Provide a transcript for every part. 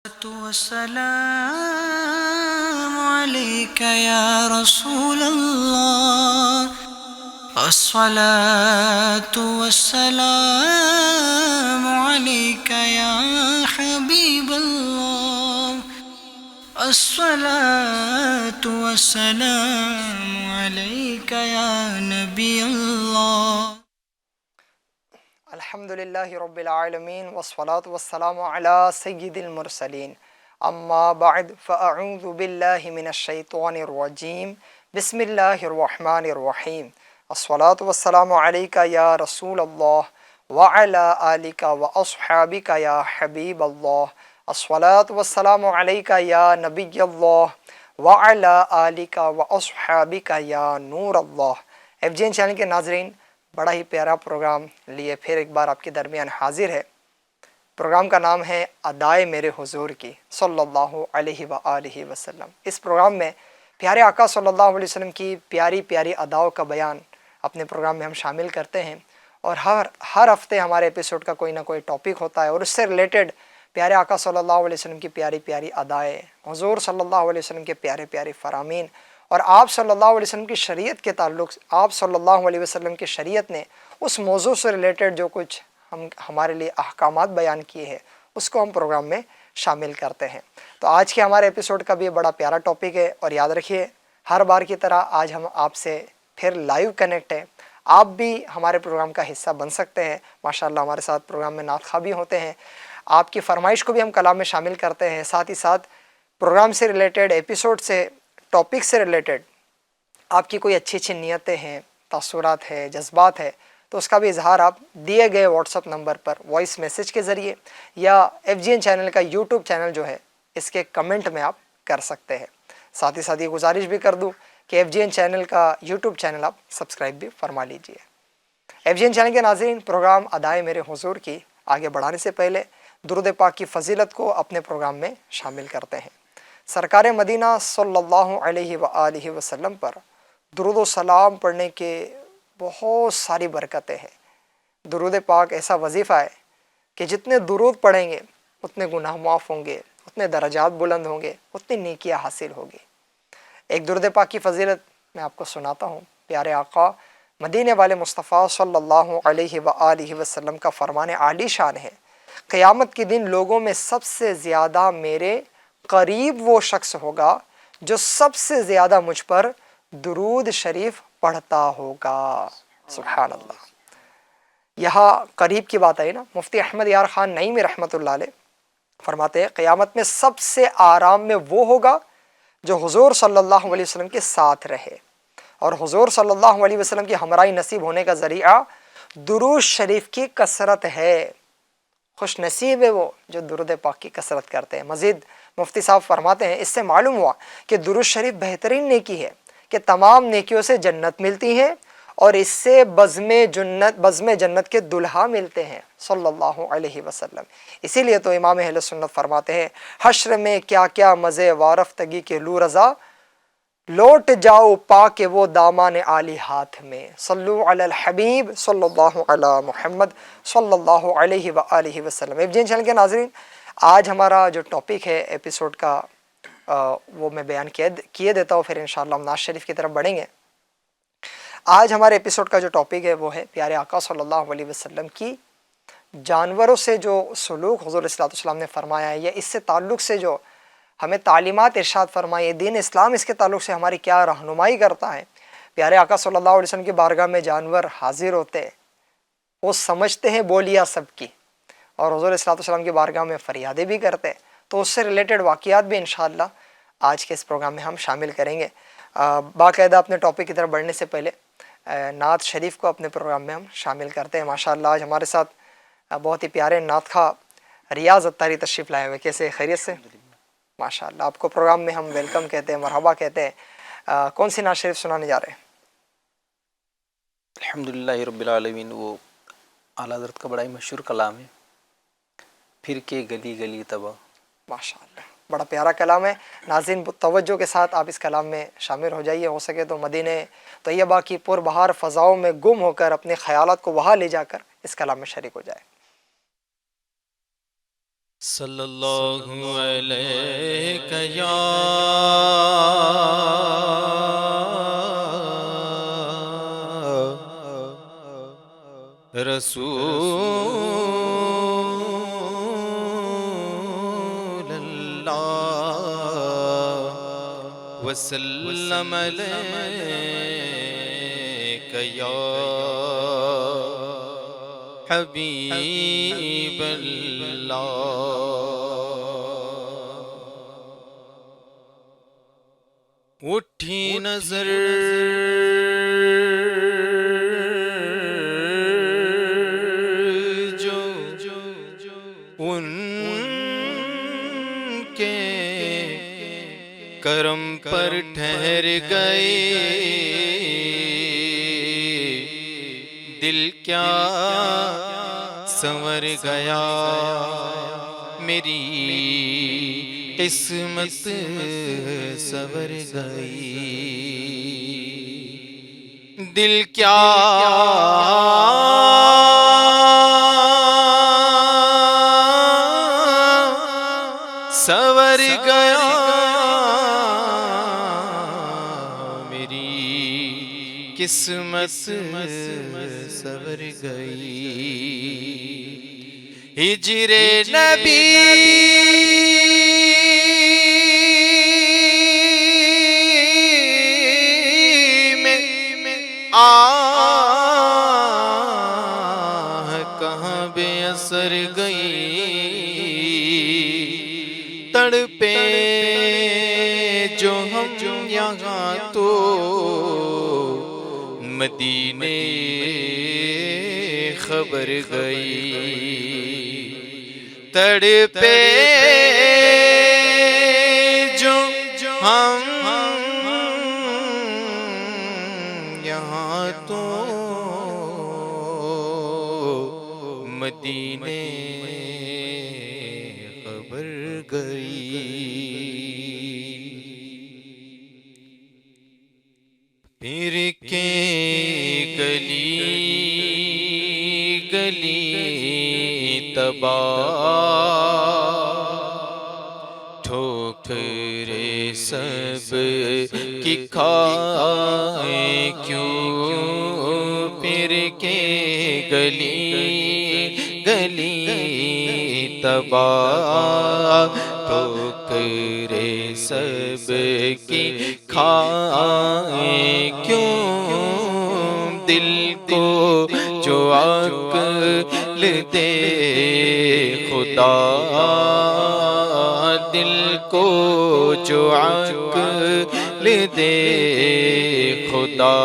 والسلام عليك يا رسول الله. الصلاة والسلام عليك يا حبيب الله. الصلاة والسلام عليك يا نبي الله. الحمد للہ رب العالمین والصلاة والسلام علی سید المرسلین اما بعد فاعوذ باللہ من الشیطان الرجیم بسم اللہ الرحمن الرحیم. الصلاة والسلام علیک یا رسول اللہ وعلی آلک واصحابک یا حبیب اللہ. الصلاة والسلام علیک یا نبی اللہ وعلی آلک واصحابک یا نور اللہ. ایف جی این چینل کے ناظرین، بڑا ہی پیارا پروگرام لیے پھر ایک بار آپ کے درمیان حاضر ہے. پروگرام کا نام ہے ادائے میرے حضور کی صلی اللہ علیہ وآلہ وسلم. اس پروگرام میں پیارے آقا صلی اللہ علیہ وسلم کی پیاری پیاری اداؤں کا بیان اپنے پروگرام میں ہم شامل کرتے ہیں، اور ہر ہفتے ہمارے ایپیسوڈ کا کوئی نہ کوئی ٹاپک ہوتا ہے، اور اس سے ریلیٹڈ پیارے آقا صلی اللہ علیہ وسلم کی پیاری پیاری ادائیں، حضور صلی اللہ علیہ وسلم کے پیارے پیارے فرامین، اور آپ صلی اللہ علیہ وسلم کی شریعت کے تعلق آپ صلی اللہ علیہ وسلم کی شریعت نے اس موضوع سے ریلیٹڈ جو کچھ ہمارے لیے احکامات بیان کیے ہیں اس کو ہم پروگرام میں شامل کرتے ہیں. تو آج کے ہمارے ایپیسوڈ کا بھی بڑا پیارا ٹاپک ہے، اور یاد رکھیے ہر بار کی طرح آج ہم آپ سے پھر لائیو کنیکٹ ہیں. آپ بھی ہمارے پروگرام کا حصہ بن سکتے ہیں. ماشاءاللہ ہمارے ساتھ پروگرام میں نعت خواہ بھی ہوتے ہیں. آپ کی فرمائش کو بھی ہم کلام میں شامل کرتے ہیں. ساتھ ہی ساتھ پروگرام سے ریلیٹڈ، ایپیسوڈ سے، ٹاپک سے ریلیٹڈ آپ کی کوئی اچھی اچھی نیتیں ہیں، تاثرات ہے، جذبات ہے، تو اس کا بھی اظہار آپ دیے گئے واٹس اپ نمبر پر وائس میسیج کے ذریعے یا ایف جی این چینل کا یوٹیوب چینل جو ہے اس کے کمنٹ میں آپ کر سکتے ہیں. ساتھ ہی ساتھ یہ گزارش بھی کر دوں کہ ایف جی این چینل کا یوٹیوب چینل آپ سبسکرائب بھی فرما لیجئے. ایف جی این چینل کے ناظرین، پروگرام ادائے میرے حضور کی آگے بڑھانے سے پہلے درود پاک کی فضیلت کو اپنے پروگرام میں شامل کرتے ہیں. سرکار مدینہ صلی اللہ علیہ وآلہ وسلم پر درود و سلام پڑھنے کے بہت ساری برکتیں ہیں. درود پاک ایسا وظیفہ ہے کہ جتنے درود پڑھیں گے اتنے گناہ معاف ہوں گے، اتنے درجات بلند ہوں گے، اتنی نیکیاں حاصل ہوگی. ایک درود پاک کی فضیلت میں آپ کو سناتا ہوں. پیارے آقا مدینے والے مصطفیٰ صلی اللہ علیہ وآلہ وسلم کا فرمان عالی شان ہے، قیامت کے دن لوگوں میں سب سے زیادہ میرے قریب وہ شخص ہوگا جو سب سے زیادہ مجھ پر درود شریف پڑھتا ہوگا. سبحان اللہ. یہاں قریب کی بات آئی نا. مفتی احمد یار خان نعیمی رحمۃ اللہ علیہ فرماتے ہیں قیامت میں سب سے آرام میں وہ ہوگا جو حضور صلی اللہ علیہ وسلم کے ساتھ رہے، اور حضور صلی اللہ علیہ وسلم کی ہمراہی نصیب ہونے کا ذریعہ درود شریف کی کثرت ہے. خوش نصیب ہے وہ جو درود پاک کی کثرت کرتے ہیں. مزید مفتی صاحب فرماتے ہیں اس سے معلوم ہوا کہ درود شریف بہترین نیکی ہے کہ تمام نیکیوں سے جنت ملتی ہے، اور اس سے بزم جنت کے دلہا ملتے ہیں صلی اللہ علیہ وسلم. اسی لیے تو امام اہل سنت فرماتے ہیں حشر میں کیا کیا مزے وارفتگی کے لو رضا، لوٹ جاؤ پا کے وہ دامان عالی ہاتھ میں. صلو علی الحبیب صلی اللہ علی محمد صلی اللہ علیہ وآلہ وسلم. ایف جی این چینل کے ناظرین، آج ہمارا جو ٹاپک ہے ایپیسوڈ کا وہ میں بیان کیے دیتا ہوں، پھر انشاءاللہ ہم نعت شریف کی طرف بڑھیں گے. آج ہمارے ایپیسوڈ کا جو ٹاپک ہے وہ ہے پیارے آقا صلی اللہ علیہ وسلم کی جانوروں سے جو سلوک حضور صلی اللہ علیہ وسلم نے فرمایا ہے، یا اس سے تعلق سے جو ہمیں تعلیمات ارشاد فرمائی ہے، دین اسلام اس کے تعلق سے ہماری کیا رہنمائی کرتا ہے. پیارے آقا صلی اللہ علیہ وسلم کی بارگاہ میں جانور حاضر ہوتے ہیں، وہ سمجھتے ہیں بولیا سب کی، اور حضور صلی اللہ علیہ وسلم کی بارگاہ میں فریادیں بھی کرتے ہیں. تو اس سے ریلیٹڈ واقعات بھی انشاءاللہ آج کے اس پروگرام میں ہم شامل کریں گے. باقاعدہ اپنے ٹاپک کی طرف بڑھنے سے پہلے نعت شریف کو اپنے پروگرام میں ہم شامل کرتے ہیں. ماشاءاللہ آج ہمارے ساتھ بہت ہی پیارے نعت خواہ ریاض اتاری تشریف لائے ہوئے. کیسے، خیریت سے؟ ماشاءاللہ. آپ کو پروگرام میں ہم ویلکم کہتے ہیں، مرحبا کہتے ہیں. کون سی نعت شریف سنانے جا رہے ہیں؟ الحمدللہ رب العالمین. وہ اعلیٰ حضرت کا بڑا ہی مشہور کلام ہے، پھر کے گلی گلی تباہ. ماشاءاللہ بڑا پیارا کلام ہے. ناظرین توجہ کے ساتھ آپ اس کلام میں شامل ہو جائیے. ہو سکے تو مدینہ طیبہ کی پر بہار فضاؤں میں گم ہو کر اپنے خیالات کو وہاں لے جا کر اس کلام میں شریک ہو جائے. صلی اللہ علیہ یا رسول اللہ وسلم علیک یا حبیب اللہ. اٹھی نظر جو ان کے کرم پر ٹھہر گئی، دل کیا سنور گیا، میری قسمت سنور گئی. دل کیا سنور گیا، میری قسمت سنور گئی. ہجر نبی میں آہ کہاں بے اثر گئی، تڑپے جو ہم یہاں تو مدینے خبر گئی. تڑپے جو ہم یہاں تو مدینے خبر گئی. پھر کے گلی گلی تباہ، ٹھوکرے سب کی کھائیں کیوں. پھر کے گلی گلی تباہ، ٹھوکرے سب کی کھائیں کیوں. دل کو جو عقل دے خدا، دل کو جو عقل دے خدا،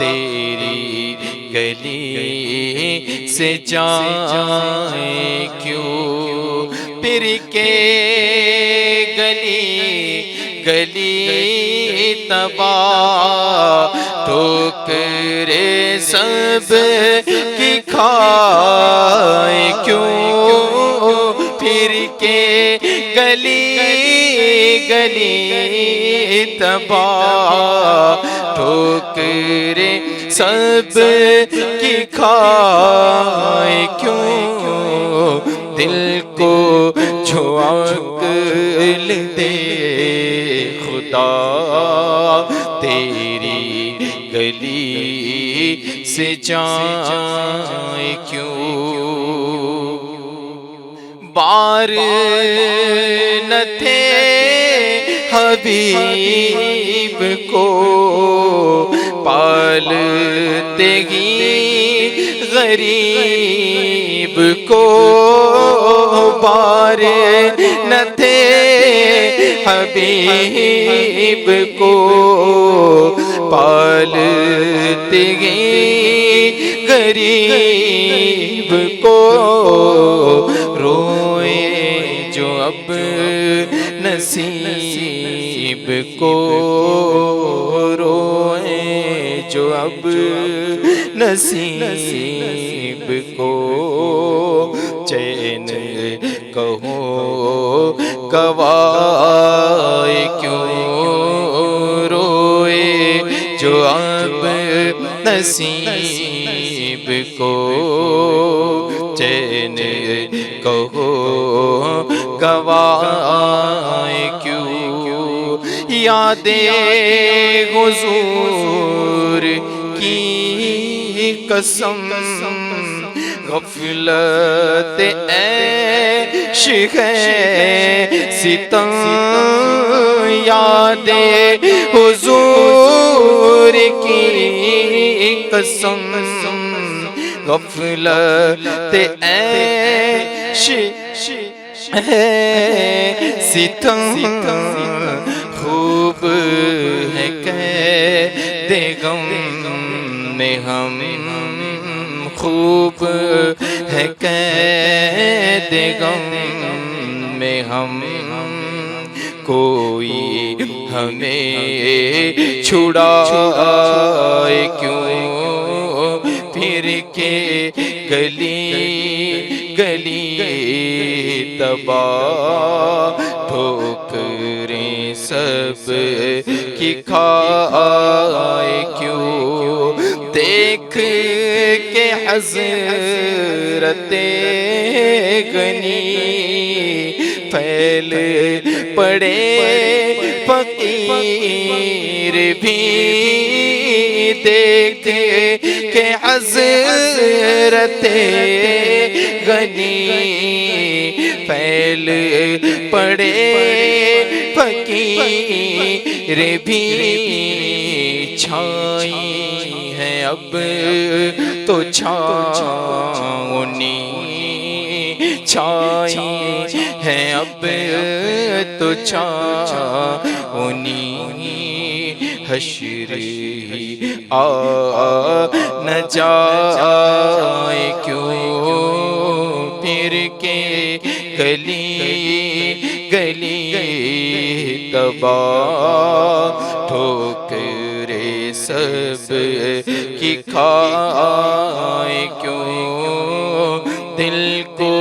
تیری گلی سے جائیں کیوں. پھر کے گلی گلی تباہ، ٹھوکرے سب کی کھائیں کیوں. پھر کے گلی گلی تباہ، ٹھوکرے سب کی کھائیں کیوں. دل کو جو عقل دے خدا، تیری گلی سے جائیں کیوں. بار نہ تھے حبیب کو پالتے ہی غریب کو، بار نہ تھے حبیب کو پالتے ہی غریب کو. روئے جو اب نصیب کو، روئے جو اب نصیب کو. چین کہو گواہ کیوں، روئے جو اب نصیب کو. چین کہو گوائے کیوں یاد حضور کی قسم غفلت عیش ہے ستم یاد حضور کی قسم غفلت عیش ہے ستم خوب ہے قید غم میں ہم خوب ہے قید غم میں ہم کوئی ہمیں چھڑائے کیوں پھر کے گلی گلی تباہ ٹھوکریں سب کی کھائے کیوں دیکھ کے حضرت غنی پھیل پڑے فقیر بھی دیکھ کے حضرت غنی پھیل پڑے فقیر بھی چھائی ہے اب تو چھاؤنی چھائی ہے اب تو چھاؤنی حشر ہی آ نہ جائے کیوں پھر کے گلی گلی تباہ ٹھوکریں سب کی کھائے کیوں دل کو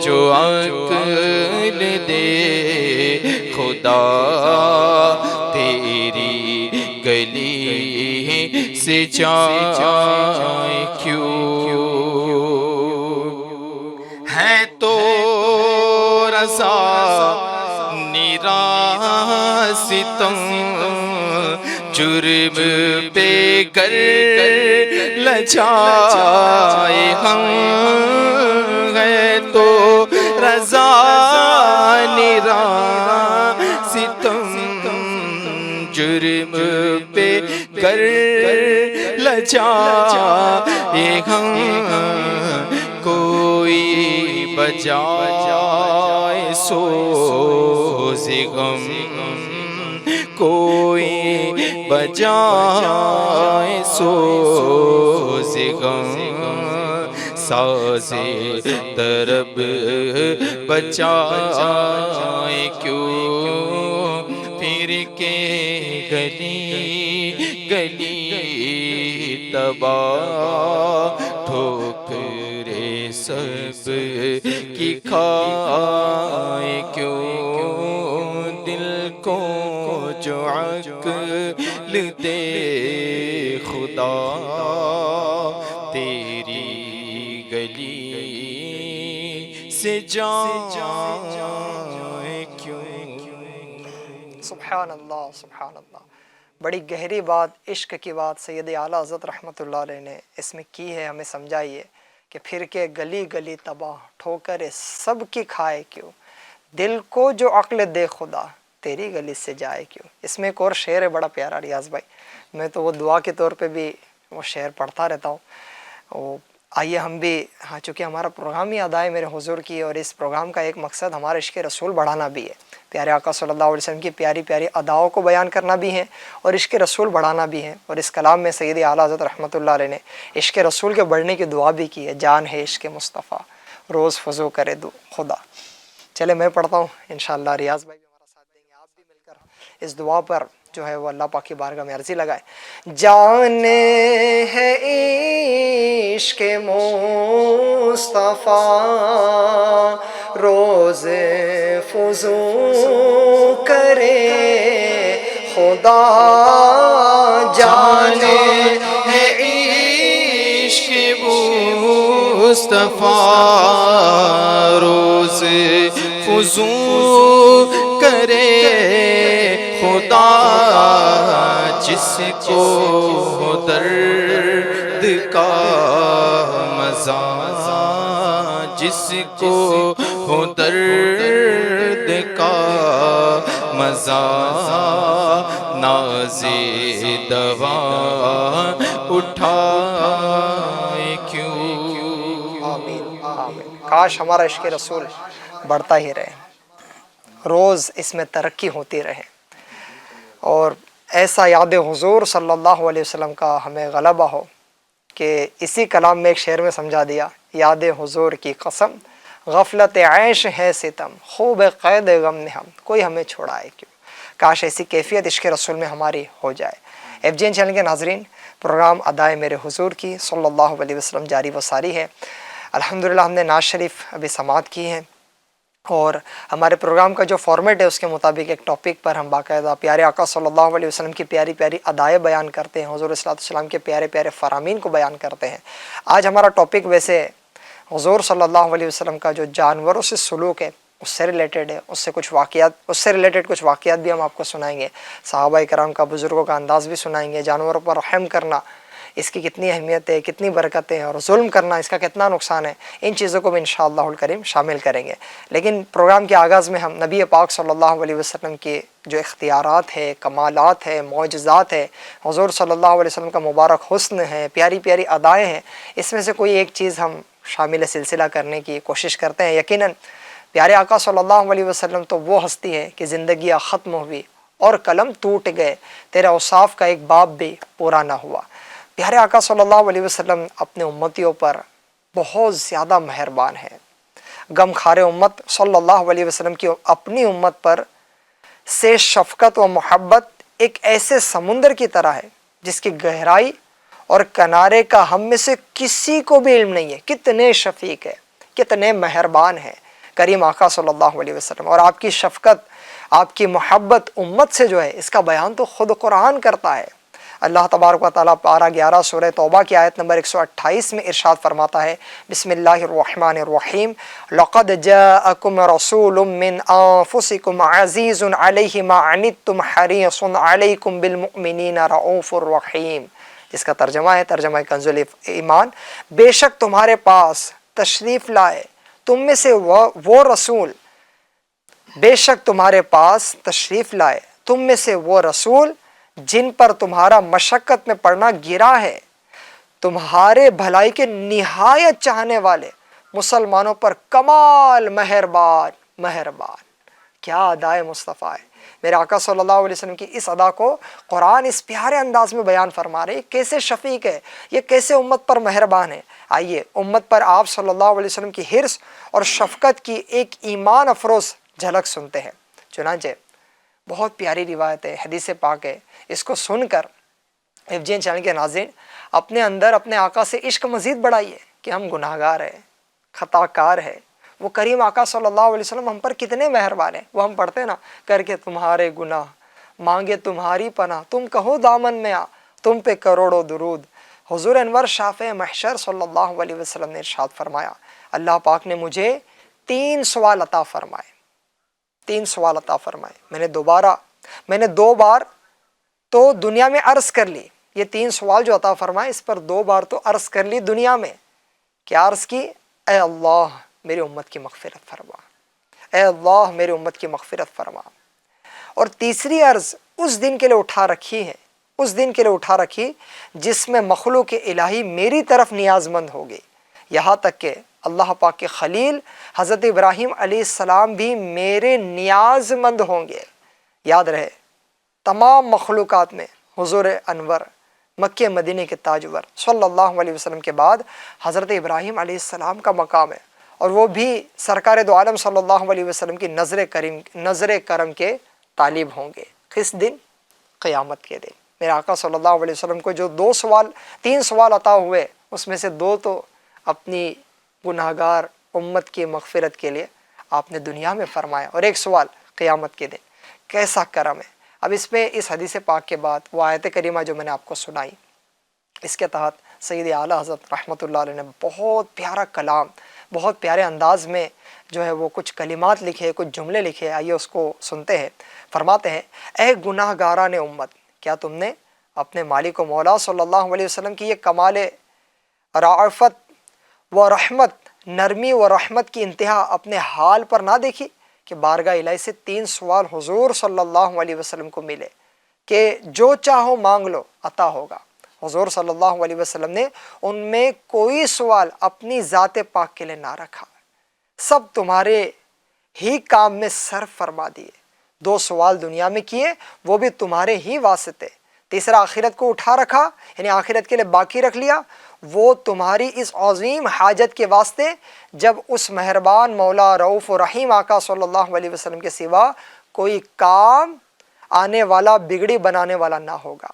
جو عقل دے خدا تیری گلی سے جائے کیوں ہے تو رضا ستم جرم پہ گر لجائے ہم ہے تو رضا نرا ستم جرم پہ گر لجائے ہم کوئی بجائے سوز غم کوئی بجائے سوز غم ساز طرب بچائے کیوں پھر کے گلی گلی تباہ ٹھوکریں سب کی کھائے کیوں دل کو جو عقل دے خدا تیری گلی سے جائے کیوں. سبحان اللہ سبحان اللہ. بڑی گہری بات، عشق کی بات سید اعلیٰ حضرت رحمۃ اللہ علیہ نے اس میں کی ہے. ہمیں سمجھائیے کہ پھر کے گلی گلی تباہ ٹھوکر سب کی کھائے کیوں، دل کو جو عقل دے خدا تیری گلی سے جائے کیوں. اس میں ایک اور شعر ہے بڑا پیارا ریاض بھائی، میں تو وہ دعا کے طور پہ بھی وہ شعر پڑھتا رہتا ہوں. آئیے ہم بھی چونکہ ہمارا پروگرام ہی ادا ہے میرے حضور کی، اور اس پروگرام کا ایک مقصد ہمارا عشق رسول بڑھانا بھی ہے، پیارے آقا صلی اللہ علیہ وسلم کی پیاری پیاری اداؤں کو بیان کرنا بھی ہے اور عشق رسول بڑھانا بھی ہے. اور اس کلام میں سید اعلیٰ حضرت رحمۃ اللہ علیہ نے عشق رسول کے بڑھنے کی دعا بھی کی ہے، جان ہے عشق مصطفیٰ روز فضو کرے دو خدا. چلے میں پڑھتا ہوں، انشاءاللہ ریاض بھائی بھی ہمارا ساتھ دیں گے. آپ بھی مل کر اس دعا پر جو ہے وہ اللہ پاک کی بارگاہ میں عرضی لگائے. جان ہے عشق مصطفیٰ روز فضو کرے خدا، جان ہے عشق مصطفیٰ روز فزوں کرے خدا جس کو ہو درد کا مزہ، جس کو ہو درد کا مزہ، ناز دوا اٹھائے کیوں۔ آمین آمین۔ کاش ہمارا عشق رسول بڑھتا ہی رہے، روز اس میں ترقی ہوتی رہے، اور ایسا یاد حضور صلی اللہ علیہ وسلم کا ہمیں غلبہ ہو کہ اسی کلام میں ایک شعر میں سمجھا دیا، یاد حضور کی قسم غفلت عیش ہے ستم، خوب قید غم نے ہم، کوئی ہمیں چھوڑائے کیوں۔ کاش ایسی کیفیت عشق رسول میں ہماری ہو جائے۔ ایف جی این چینل کے ناظرین، پروگرام ادائے میرے حضور کی صلی اللہ علیہ وسلم جاری و ساری ہے۔ الحمدللہ ہم نے نعت شریف ابھی سماعت کی ہیں، اور ہمارے پروگرام کا جو فارمیٹ ہے اس کے مطابق ایک ٹاپک پر ہم باقاعدہ پیارے آقا صلی اللہ علیہ وسلم کی پیاری پیاری ادائے بیان کرتے ہیں، حضور صلی اللہ علیہ وسلم کے پیارے پیارے فرامین کو بیان کرتے ہیں۔ آج ہمارا ٹاپک ویسے حضور صلی اللہ علیہ وسلم کا جو جانوروں سے سلوک ہے اس سے ریلیٹڈ ہے، اس سے ریلیٹڈ کچھ واقعات بھی ہم آپ کو سنائیں گے، صحابہ کرام کا، بزرگوں کا انداز بھی سنائیں گے، جانوروں پر رحم کرنا اس کی کتنی اہمیت ہے، کتنی برکتیں ہیں، اور ظلم کرنا اس کا کتنا نقصان ہے، ان چیزوں کو بھی انشاءاللہ الکریم شامل کریں گے۔ لیکن پروگرام کے آغاز میں ہم نبی پاک صلی اللہ علیہ وسلم کے جو اختیارات ہے، کمالات ہے، معجزات ہے، حضور صلی اللہ علیہ وسلم کا مبارک حسن ہے، پیاری پیاری ادائیں ہیں، اس میں سے کوئی ایک چیز ہم شامل سلسلہ کرنے کی کوشش کرتے ہیں۔ یقیناً پیارے آقا صلی اللہ علیہ وسلم تو وہ ہستی ہے کہ زندگیاں ختم ہوئی اور قلم ٹوٹ گئے، تیرا اوصاف کا ایک باب بھی پورا نہ ہوا۔ پیارے آقا صلی اللہ علیہ وسلم اپنے امتیوں پر بہت زیادہ مہربان ہیں۔ غم خارے امت صلی اللہ علیہ وسلم کی اپنی امت پر سے شفقت و محبت ایک ایسے سمندر کی طرح ہے جس کی گہرائی اور کنارے کا ہم میں سے کسی کو بھی علم نہیں ہے۔ کتنے شفیق ہے، کتنے مہربان ہیں کریم آقا صلی اللہ علیہ وسلم، اور آپ کی شفقت، آپ کی محبت امت سے جو ہے اس کا بیان تو خود قرآن کرتا ہے۔ اللہ تبارک و تعالیٰ پارہ 11 سورہ توبہ کی آیت نمبر 128 میں ارشاد فرماتا ہے، بسم اللہ الرحمن الرحیم، لقد جاءکم رسول من انفسکم عزیز علیہ ما عنتم حریص علیکم بالمؤمنین رؤوف الرحیم، جس کا ترجمہ ہے ترجمہ کنز ایمان، بے شک تمہارے پاس تشریف لائے تم میں سے وہ رسول، بے شک تمہارے پاس تشریف لائے تم میں سے وہ رسول جن پر تمہارا مشقت میں پڑنا گرا ہے، تمہارے بھلائی کے نہایت چاہنے والے، مسلمانوں پر کمال مہربان۔ کیا ادائے مصطفیٰ ہے۔ میرے آقا صلی اللہ علیہ وسلم کی اس ادا کو قرآن اس پیارے انداز میں بیان فرما رہے، کیسے شفیق ہے، یہ کیسے امت پر مہربان ہے۔ آئیے امت پر آپ صلی اللہ علیہ وسلم کی حرص اور شفقت کی ایک ایمان افروز جھلک سنتے ہیں۔ چنانچہ بہت پیاری روایت ہے، حدیث پاک ہے، اس کو سن کر ایف جی این چینل کے ناظرین اپنے اندر اپنے آقا سے عشق مزید بڑھائیے کہ ہم گناہ گار ہیں، خطا کار ہے، وہ کریم آقا صلی اللہ علیہ وسلم ہم پر کتنے مہربان ہیں۔ وہ ہم پڑھتے ہیں نا، کر کے تمہارے گناہ مانگے تمہاری پناہ، تم کہو دامن میں آ، تم پہ کروڑوں درود۔ حضور انور شافع محشر صلی اللہ علیہ وسلم نے ارشاد فرمایا، اللہ پاک نے مجھے 3 سوال عطا فرمائے، 3 سوال عطا فرمائے۔ میں نے 2 بار تو دنیا میں عرض کر لی، یہ 3 سوال جو عطا فرمائے اس پر 2 بار تو عرض کر لی دنیا میں۔ کیا عرض کی؟ اے اللہ میری امت کی مغفرت فرما، اے اللہ میری امت کی مغفرت فرما۔ اور تیسری عرض اس دن کے لیے اٹھا رکھی ہے، اس دن کے لیے اٹھا رکھی جس میں مخلوق الہی میری طرف نیاز مند ہوگی، یہاں تک کہ اللہ پاک کے خلیل حضرت ابراہیم علیہ السلام بھی میرے نیاز مند ہوں گے۔ یاد رہے تمام مخلوقات میں حضور انور مکہ مدینے کے تاجور صلی اللہ علیہ وسلم کے بعد حضرت ابراہیم علیہ السلام کا مقام ہے، اور وہ بھی سرکار دو عالم صلی اللہ علیہ وسلم کی نظر کرم کے طالب ہوں گے۔ کس دن؟ قیامت کے دن۔ میرے آقا صلی اللہ علیہ وسلم کو جو 3 سوال عطا ہوئے اس میں سے 2 تو اپنی گناہگار امت کی مغفرت کے لیے آپ نے دنیا میں فرمایا، اور 1 سوال قیامت کے دن۔ کیسا کرم ہے۔ اب اس میں اس حدیث پاک کے بعد وہ آیت کریمہ جو میں نے آپ کو سنائی، اس کے تحت سید اعلیٰ حضرت رحمۃ اللہ علیہ نے بہت پیارا کلام، بہت پیارے انداز میں جو ہے وہ کچھ کلمات لکھے، کچھ جملے لکھے، آئیے اس کو سنتے ہیں۔ فرماتے ہیں، اے گناہ گاران امت، کیا تم نے اپنے مالک و مولا صلی اللہ علیہ وسلم کی یہ کمال رعفت و رحمت، نرمی و رحمت کی انتہا اپنے حال پر نہ دیکھی کہ بارگاہ الہی سے 3 سوال حضور صلی اللہ علیہ وسلم کو ملے کہ جو چاہو مانگ لو عطا ہوگا۔ حضور صلی اللہ علیہ وسلم نے ان میں کوئی سوال اپنی ذات پاک کے لیے نہ رکھا، سب تمہارے ہی کام میں صرف فرما دیے۔ 2 سوال دنیا میں کیے، وہ بھی تمہارے ہی واسطے۔ تیسرا آخرت کو اٹھا رکھا، یعنی آخرت کے لیے باقی رکھ لیا، وہ تمہاری اس عظیم حاجت کے واسطے جب اس مہربان مولا رؤوف و رحیم آقا صلی اللہ علیہ وسلم کے سوا کوئی کام آنے والا بگڑی بنانے والا نہ ہوگا۔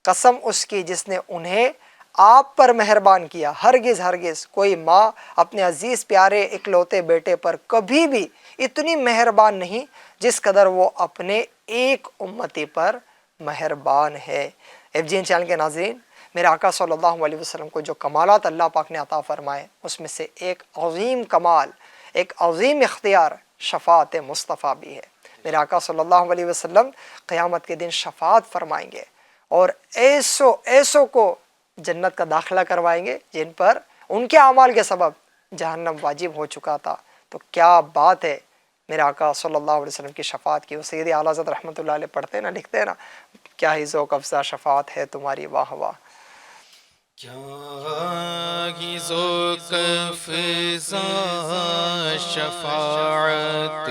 قسم اس کی جس نے انہیں آپ پر مہربان کیا، ہرگز ہرگز کوئی ماں اپنے عزیز پیارے اکلوتے بیٹے پر کبھی بھی اتنی مہربان نہیں جس قدر وہ اپنے ایک امتی پر مہربان ہے۔ ایف جی این چینل کے ناظرین، میرے آقا صلی اللہ علیہ وسلم کو جو کمالات اللہ پاک نے عطا فرمائے، اس میں سے ایک عظیم کمال، ایک عظیم اختیار شفاعت مصطفیٰ بھی ہے۔ میرے آقا صلی اللہ علیہ وسلم قیامت کے دن شفاعت فرمائیں گے اور ایسوں کو جنت کا داخلہ کروائیں گے جن پر ان کے اعمال کے سبب جہنم واجب ہو چکا تھا۔ تو کیا بات ہے میرے آقا صلی اللہ علیہ وسلم کی شفاعت کی۔ وہ سید اعلیٰ حضرت رحمۃ اللہ علیہ پڑھتے ہیں نا، لکھتے ہیں نا، کیا ہی ذوق افزا شفاعت ہے تمہاری، واہ واہ۔ کیا ہی ذوق افزا شفاعت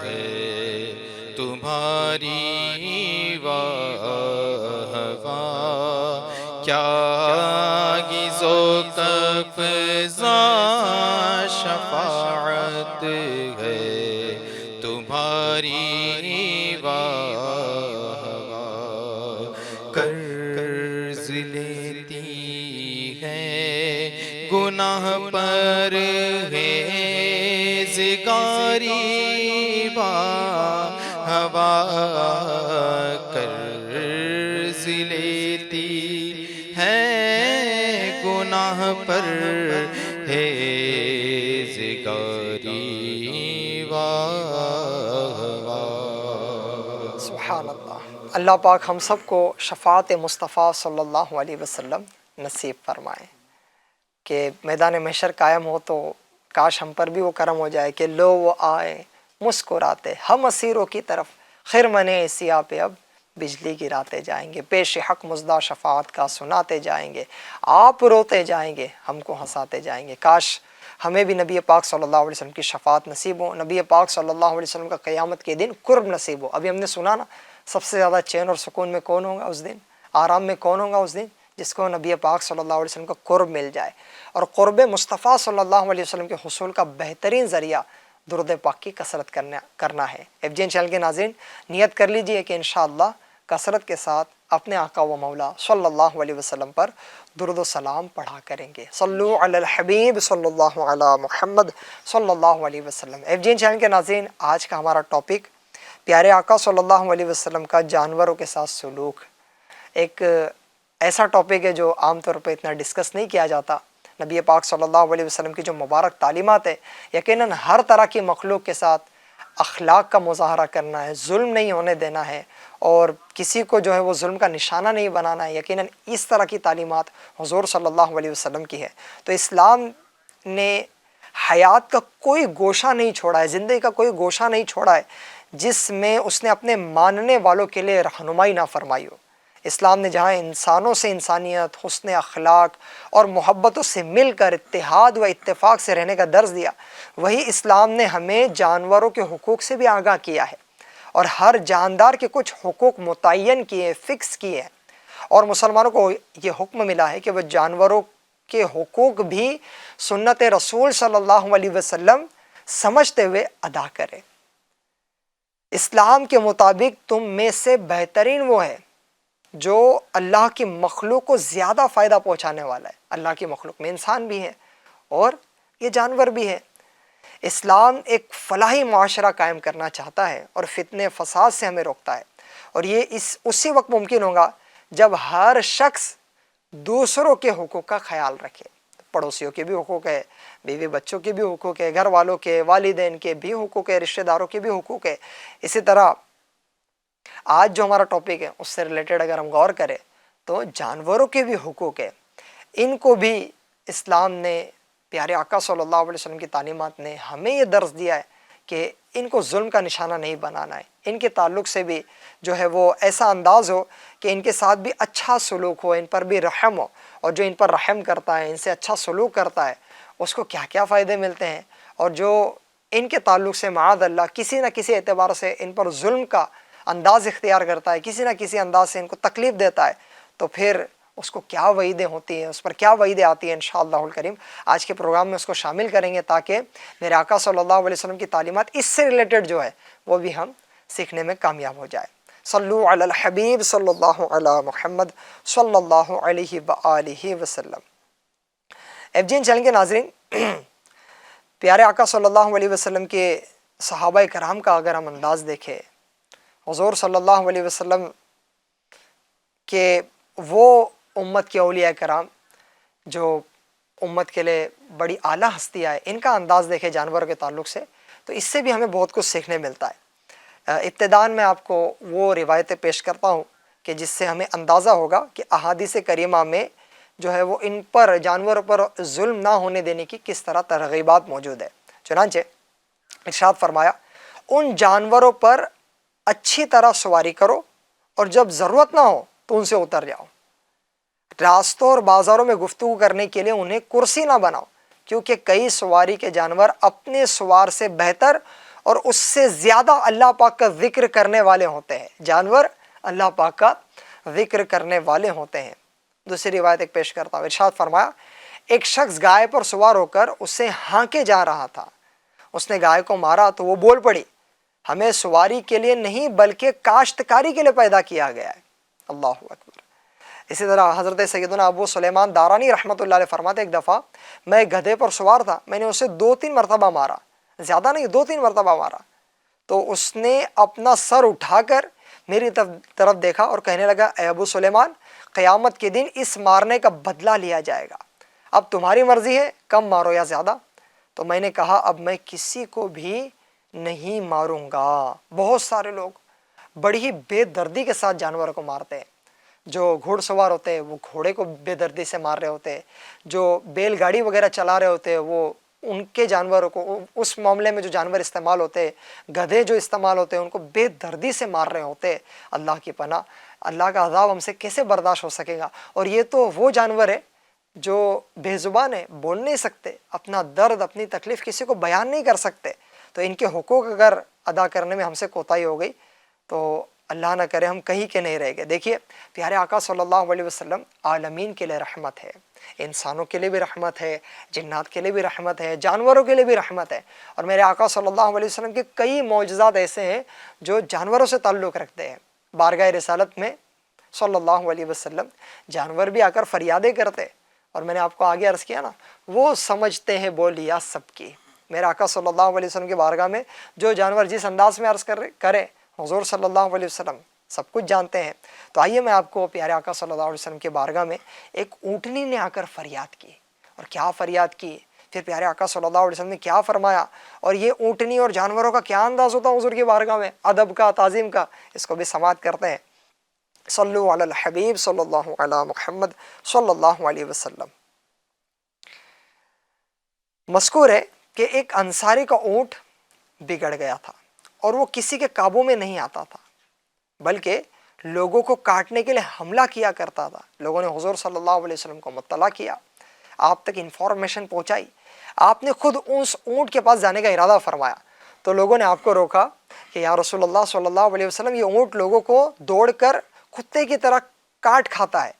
ہے تمہاری، واہ واہ۔ کیا ہی ذوق افزا شفاعت ہے تمہاری، واہ واہ۔ قرض لیتی ہے گناہ پر ہے زگاری، واہ واہ۔ قرض لیتی ہے گناہ پر ہے زگاری، واہ واہ۔ سبحان اللہ۔ اللہ پاک ہم سب کو شفاعت مصطفیٰ صلی اللہ علیہ وسلم نصیب فرمائے کہ میدان محشر قائم ہو تو کاش ہم پر بھی وہ کرم ہو جائے کہ لو وہ آئے مسکراتے، ہم اسیروں کی طرف خرمنے سیاہ پہ اب بجلی گراتے جائیں گے، پیش حق مزدہ شفاعت کا سناتے جائیں گے، آپ روتے جائیں گے، ہم کو ہنساتے جائیں گے۔ کاش ہمیں بھی نبی پاک صلی اللہ علیہ وسلم کی شفاعت نصیب ہو، نبی پاک صلی اللہ علیہ وسلم کا قیامت کے دن قرب نصیب ہو۔ ابھی ہم نے سنا نا، سب سے زیادہ چین اور سکون میں کون ہوگا اس دن، آرام میں کون ہوگا اس دن؟ جس کو نبی پاک صلی اللہ علیہ وسلم کا قرب مل جائے۔ اور قرب مصطفیٰ صلی اللہ علیہ وسلم کے حصول کا بہترین ذریعہ درود پاک کی کثرت کرنا ہے۔ ایف جی این چینل کے ناظرین، نیت کر لیجئے کہ انشاءاللہ کثرت کے ساتھ اپنے آقا و مولا صلی اللہ علیہ وسلم پر درود و سلام پڑھا کریں گے۔ صلو علی الحبیب صلی اللہ علی محمد صلی اللہ علیہ وسلم۔ ایف جی این چینل کے ناظرین، آج کا ہمارا ٹاپک پیارے آقا صلی اللہ علیہ وسلم کا جانوروں کے ساتھ سلوک۔ ایک ایسا ٹاپک ہے جو عام طور پہ اتنا ڈسکس نہیں کیا جاتا۔ نبی پاک صلی اللہ علیہ وسلم کی جو مبارک تعلیمات ہے، یقیناً ہر طرح کی مخلوق کے ساتھ اخلاق کا مظاہرہ کرنا ہے، ظلم نہیں ہونے دینا ہے، اور کسی کو جو ہے وہ ظلم کا نشانہ نہیں بنانا ہے۔ یقیناً اس طرح کی تعلیمات حضور صلی اللہ علیہ وسلم کی ہے۔ تو اسلام نے حیات کا کوئی گوشہ نہیں چھوڑا ہے، زندگی کا کوئی گوشہ نہیں چھوڑا ہے جس میں اس نے اپنے ماننے والوں کے لیے رہنمائی نہ فرمائی ہو۔ اسلام نے جہاں انسانوں سے انسانیت، حسن اخلاق اور محبتوں سے مل کر اتحاد و اتفاق سے رہنے کا درس دیا، وہی اسلام نے ہمیں جانوروں کے حقوق سے بھی آگاہ کیا ہے، اور ہر جاندار کے کچھ حقوق متعین کیے، فکس کیے ہیں، اور مسلمانوں کو یہ حکم ملا ہے کہ وہ جانوروں کے حقوق بھی سنت رسول صلی اللہ علیہ وسلم سمجھتے ہوئے ادا کرے۔ اسلام کے مطابق تم میں سے بہترین وہ ہے جو اللہ کی مخلوق کو زیادہ فائدہ پہنچانے والا ہے۔ اللہ کی مخلوق میں انسان بھی ہے اور یہ جانور بھی ہے۔ اسلام ایک فلاحی معاشرہ قائم کرنا چاہتا ہے اور فتنے فساد سے ہمیں روکتا ہے، اور یہ اسی وقت ممکن ہوگا جب ہر شخص دوسروں کے حقوق کا خیال رکھے۔ پڑوسیوں کے بھی حقوق ہے، بیوی بچوں کے بھی حقوق ہے، گھر والوں کے، والدین کے بھی حقوق ہے، رشتہ داروں کے بھی حقوق ہے۔ اسی طرح آج جو ہمارا ٹاپک ہے اس سے ریلیٹڈ اگر ہم غور کریں تو جانوروں کے بھی حقوق ہے، ان کو بھی اسلام نے، پیارے آقا صلی اللہ علیہ وسلم کی تعلیمات نے ہمیں یہ درس دیا ہے کہ ان کو ظلم کا نشانہ نہیں بنانا ہے، ان کے تعلق سے بھی جو ہے وہ ایسا انداز ہو کہ ان کے ساتھ بھی اچھا سلوک ہو، ان پر بھی رحم ہو، اور جو ان پر رحم کرتا ہے، ان سے اچھا سلوک کرتا ہے، اس کو کیا کیا فائدے ملتے ہیں، اور جو ان کے تعلق سے معاذ اللہ کسی نہ کسی اعتبار سے ان پر ظلم کا انداز اختیار کرتا ہے، کسی نہ کسی انداز سے ان کو تکلیف دیتا ہے، تو پھر اس کو کیا وعیدیں ہوتی ہیں، اس پر کیا وعیدیں آتی ہیں، انشاءاللہ الکریم آج کے پروگرام میں اس کو شامل کریں گے تاکہ میرے آقا صلی اللہ علیہ وسلم کی تعلیمات اس سے ریلیٹڈ جو ہے وہ بھی ہم سیکھنے میں کامیاب ہو جائے۔ صلو علی الحبیب صلی اللہ علی محمد صلی اللہ علیہ وآلہ وسلم۔ ایف جی این چینل کے ناظرین، پیارے آقا صلی اللہ علیہ وسلم کے صحابہ کرام کا اگر ہم انداز دیکھیں، حضور صلی اللہ علیہ وسلم کہ وہ امت کے اولیاء کرام جو امت کے لیے بڑی اعلیٰ ہستیاں ہے، ان کا انداز دیکھے جانوروں کے تعلق سے تو اس سے بھی ہمیں بہت کچھ سیکھنے ملتا ہے۔ ابتداءً میں آپ کو وہ روایتیں پیش کرتا ہوں کہ جس سے ہمیں اندازہ ہوگا کہ احادیث کریمہ میں جو ہے وہ ان پر، جانوروں پر ظلم نہ ہونے دینے کی کس طرح ترغیبات موجود ہے۔ چنانچہ ارشاد فرمایا، ان جانوروں پر اچھی طرح سواری کرو اور جب ضرورت نہ ہو تو ان سے اتر جاؤ۔ راستوں اور بازاروں میں گفتگو کرنے کے لیے انہیں کرسی نہ بناؤ، کیونکہ کئی سواری کے جانور اپنے سوار سے بہتر اور اس سے زیادہ اللہ پاک کا ذکر کرنے والے ہوتے ہیں۔ جانور اللہ پاک کا ذکر کرنے والے ہوتے ہیں۔ دوسری روایت ایک پیش کرتا ہوں، ارشاد فرمایا، ایک شخص گائے پر سوار ہو کر اسے ہانکے جا رہا تھا، اس نے گائے کو مارا تو وہ بول پڑی، ہمیں سواری کے لیے نہیں بلکہ کاشتکاری کے لیے پیدا کیا گیا ہے۔ اللہ اکبر۔ اسی طرح حضرت سیدنا ابو سلیمان دارانی رحمۃ اللہ علیہ فرماتے، ایک دفعہ میں گدھے پر سوار تھا، میں نے اسے 2-3 مرتبہ مارا، زیادہ نہیں 2-3 مرتبہ مارا، تو اس نے اپنا سر اٹھا کر میری طرف دیکھا اور کہنے لگا، اے ابو سلیمان، قیامت کے دن اس مارنے کا بدلہ لیا جائے گا، اب تمہاری مرضی ہے، کم مارو یا زیادہ۔ تو میں نے کہا، اب میں کسی کو بھی نہیں ماروں گا۔ بہت سارے لوگ بڑی ہی بے دردی کے ساتھ جانوروں کو مارتے ہیں، جو گھوڑ سوار ہوتے ہیں وہ گھوڑے کو بے دردی سے مار رہے ہوتے ہیں، جو بیل گاڑی وغیرہ چلا رہے ہوتے ہیں وہ ان کے جانوروں کو، اس معاملے میں جو جانور استعمال ہوتے ہیں، گدھے جو استعمال ہوتے ہیں، ان کو بے دردی سے مار رہے ہوتے ہیں۔ اللہ کی پناہ، اللہ کا عذاب ہم سے کیسے برداشت ہو سکے گا؟ اور یہ تو وہ جانور ہے جو بے زبان ہے، بول نہیں سکتے، اپنا درد، اپنی تکلیف کسی کو بیان نہیں کر سکتے، تو ان کے حقوق اگر ادا کرنے میں ہم سے کوتاہی ہو گئی تو اللہ نہ کرے ہم کہیں کے نہیں رہ گئے۔ دیکھیے، پیارے آقا صلی اللہ علیہ وسلم عالمین کے لیے رحمت ہے، انسانوں کے لیے بھی رحمت ہے، جنات کے لیے بھی رحمت ہے، جانوروں کے لیے بھی رحمت ہے۔ اور میرے آقا صلی اللہ علیہ وسلم کے کئی معجزات ایسے ہیں جو جانوروں سے تعلق رکھتے ہیں۔ بارگاہ رسالت میں صلی اللہ علیہ وسلم جانور بھی آ کر فریادیں کرتے، اور میں نے آپ کو آگے عرض کیا نا، وہ سمجھتے ہیں بولیا سب کی۔ میرے آقا صلی اللہ علیہ وسلم کی بارگاہ میں جو جانور جس انداز میں عرض کرے، حضور صلی اللہ علیہ وسلم سب کچھ جانتے ہیں۔ تو آئیے میں آپ کو پیارے آقا صلی اللہ علیہ وسلم کے بارگاہ میں ایک اونٹنی نے آ کر فریاد کی، اور کیا فریاد کی، پھر پیارے آقا صلی اللہ علیہ وسلم نے کیا فرمایا، اور یہ اونٹنی اور جانوروں کا کیا انداز ہوتا ہے حضور کی بارگاہ میں، ادب کا، تعظیم کا، اس کو بھی سماعت کرتے ہیں۔ صلو علی الحبیب صلی اللہ علی محمد صلی اللہ علیہ وسلم۔ مذکور ہے کہ ایک انصاری کا اونٹ بگڑ گیا تھا اور وہ کسی کے قابو میں نہیں آتا تھا، بلکہ لوگوں کو کاٹنے کے لیے حملہ کیا کرتا تھا۔ لوگوں نے حضور صلی اللہ علیہ وسلم کو مطلع کیا، آپ تک انفارمیشن پہنچائی، آپ نے خود اس اونٹ کے پاس جانے کا ارادہ فرمایا، تو لوگوں نے آپ کو روکا کہ یا رسول اللہ صلی اللہ علیہ وسلم، یہ اونٹ لوگوں کو دوڑ کر کتے کی طرح کاٹ کھاتا ہے۔